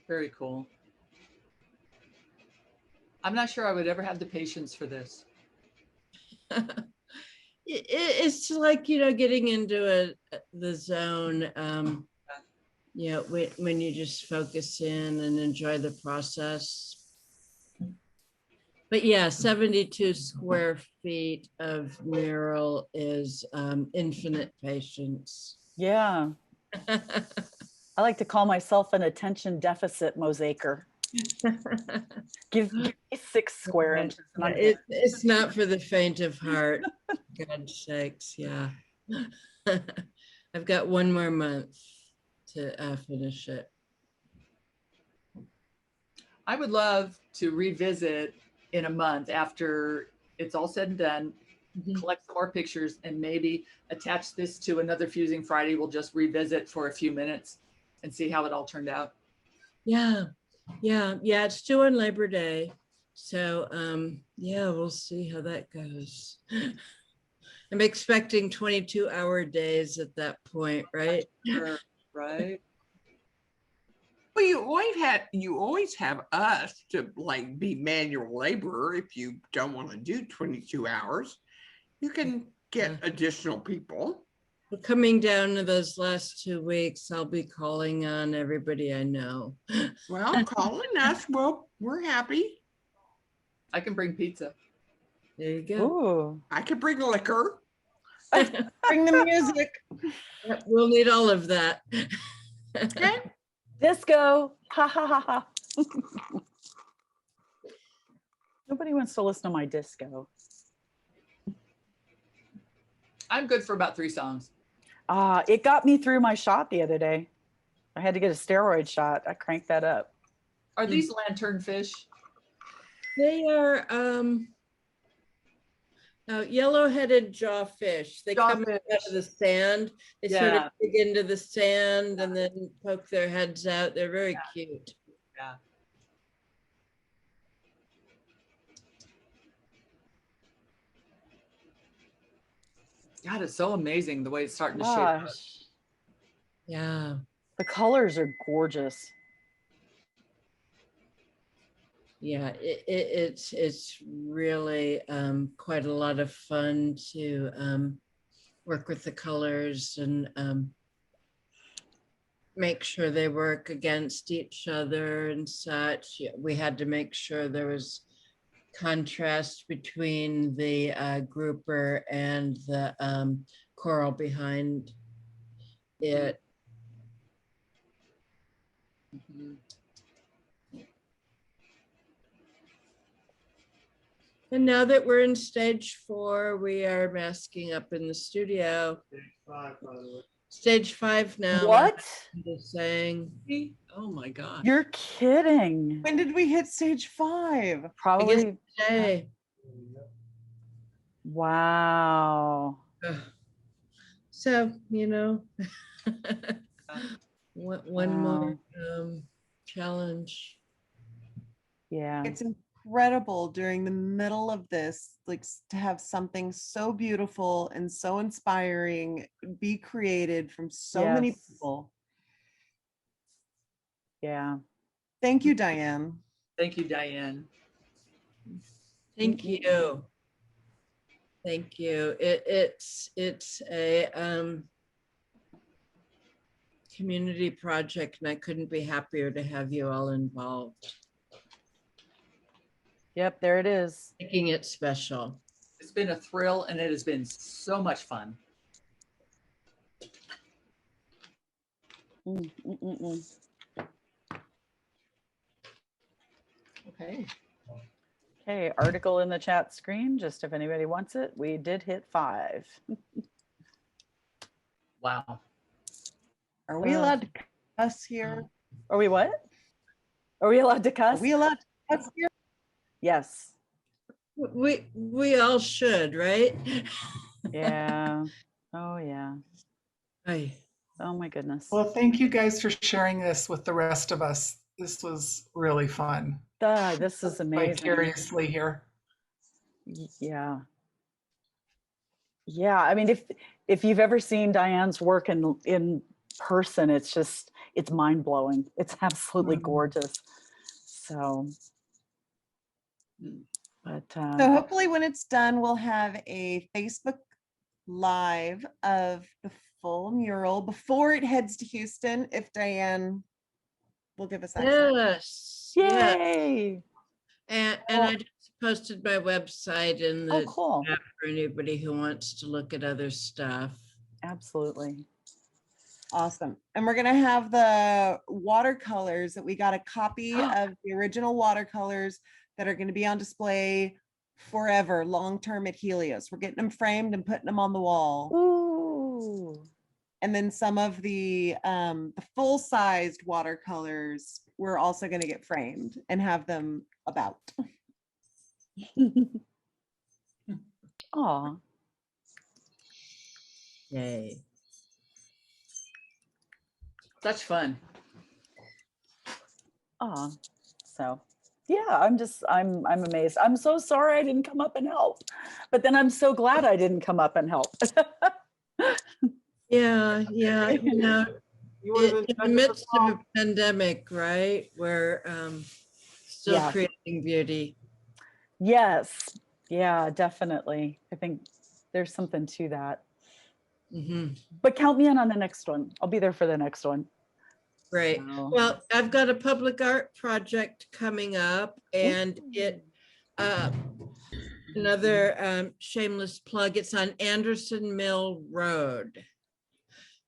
Very cool. I'm not sure I would ever have the patience for this. It's like, you know, getting into the zone, you know, when you just focus in and enjoy the process. But yeah, 72 square feet of mural is infinite patience. Yeah. I like to call myself an attention deficit mosaicer. Give me 6 square inches. And I'm It's not for the faint of heart. God's sakes, yeah. I've got 1 more month to finish it. I would love to revisit in a month after it's all said and done, collect some more pictures, and maybe attach this to another Fusing Friday. We'll just revisit for a few minutes and see how it all turned out. Yeah, it's due on Labor Day. So yeah, we'll see how that goes. I'm expecting 22-hour days at that point, right? Sure, right. Well, you always have us to like be manual laborer if you don't want to do 22 hours. You can get additional people. Well, coming down to those last 2 weeks, I'll be calling on everybody I know. Well, calling us, well, we're happy. I can bring pizza. There you go. Ooh. I can bring liquor. Bring the music. We'll need all of that. Okay. Disco. Ha ha ha ha. Nobody wants to listen to my disco. I'm good for about 3 songs. It got me through my shot the other day. I had to get a steroid shot. I cranked that up. Are these lanternfish? They are yellow-headed jawfish. They come out of the sand. They sort of dig into the sand and then poke their heads out. They're very cute. Yeah. God, it's so amazing the way it's starting to shape up. Yeah. The colors are gorgeous. Yeah, it's really quite a lot of fun to work with the colors and make sure they work against each other and such. We had to make sure there was contrast between the grouper and the coral behind it. Mm-hmm. And now that we're in stage 4, we are masking up in the studio. Stage 5 now. What? Just saying. Oh my gosh. You're kidding. When did we hit stage 5? Probably today. Wow. So, one more challenge. Yeah. It's incredible during the middle of this, like to have something so beautiful and so inspiring be created from so many people. Yeah. Thank you, Diane. Thank you, Diane. Thank you. Thank you. It's a community project, and I couldn't be happier to have you all involved. Yep, there it is. Making it special. It's been a thrill, and it has been so much fun. Okay. Okay, article in the chat screen, just if anybody wants it. We did hit 5. Wow. Are we allowed to cuss here? Are we what? Are we allowed to cuss? Are we allowed to cuss here? Yes. We all should, right? Yeah. Oh yeah. Hi. Oh my goodness. Well, thank you guys for sharing this with the rest of us. This was really fun. This is amazing. Vicariously here. Yeah. Yeah. I mean, if you've ever seen Diane's work in person, it's mind blowing. It's absolutely gorgeous. So, but so hopefully when it's done, we'll have a Facebook Live of the full mural before it heads to Houston, if Diane will give us access. Yes. Yay. And I don't posted my website in Oh, the cool. chat for anybody who wants to look at other stuff. Absolutely. Awesome. And we're gonna have the watercolors that we got a copy of the original watercolors that are gonna be on display forever, long-term at Helios. We're getting them framed and putting them on the wall. Ooh. And then some of the full-sized watercolors, we're also gonna get framed and have them about. Aw. Yay. That's fun. Aw. So yeah, I'm amazed. I'm so sorry I didn't come up and help. But then I'm so glad I didn't come up and help. Yeah, yeah, you know, You would have in been the such a midst of a problem. pandemic, right? We're still Yeah. creating beauty. Yes. Yeah, definitely. I think there's something to that. Mhm. But count me in on the next one. I'll be there for the next one. Great. So- Well, I've got a public art project coming up, and it another shameless plug. It's on Anderson Mill Road.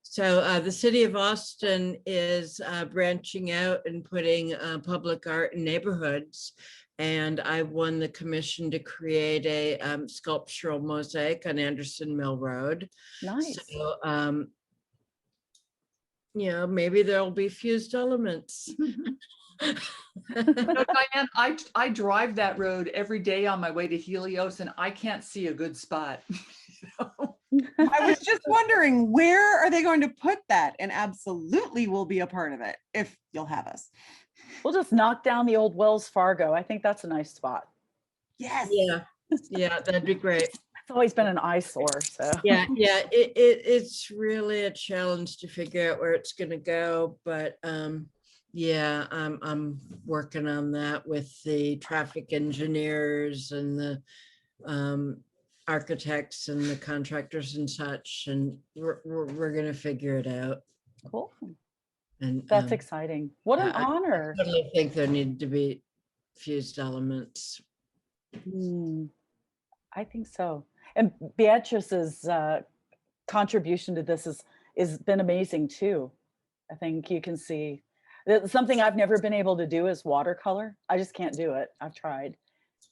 So the city of Austin is branching out and putting public art in neighborhoods. And I won the commission to create a sculptural mosaic on Anderson Mill Road. Nice. So, you know, maybe there'll be fused elements. No, Diane, I drive that road every day on my way to Helios, and I can't see a good spot. I was just wondering, where are they going to put that? And absolutely we'll be a part of it if you'll have us. We'll just knock down the old Wells Fargo. I think that's a nice spot. Yes. Yeah, yeah, that'd be great. It's always been an eyesore. So Yeah, yeah, it's really a challenge to figure out where it's gonna go, but yeah, I'm working on that with the traffic engineers and the architects and the contractors and such, and we're gonna figure it out. cool. And That's exciting. What an I honor. totally think there need to be fused elements. I think so. And Beatrice's contribution to this is been amazing too. I think you can see that something I've never been able to do is watercolor. I just can't do it. I've tried.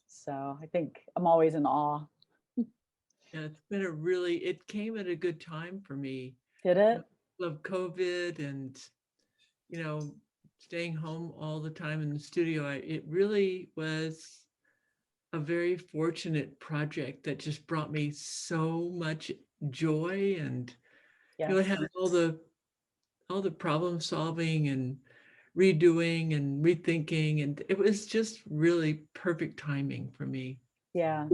So I think I'm always in awe. Yeah, it's been it came at a good time for me. Did it? Of COVID and, you know, staying home all the time in the studio. It really was a very fortunate project that just brought me so much joy, and you know, it had all the problem solving and redoing and rethinking, and it was just really perfect timing for me. Yeah.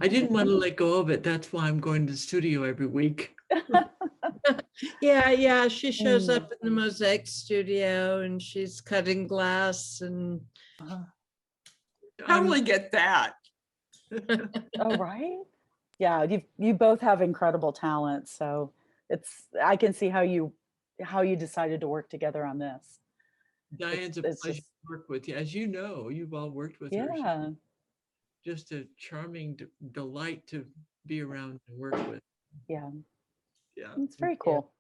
I didn't want to let go of it. That's why I'm going to the studio every week. Yeah, yeah, she shows up in the Mosaic studio and she's cutting glass and Totally get that. Oh, right. Yeah, you both have incredible talent. So I can see how you decided to work together on this. Diane's a pleasure to work with you. As you know, you've all worked with her. Yeah. She's just a charming delight to be around and work with. Yeah. Yeah. It's very cool.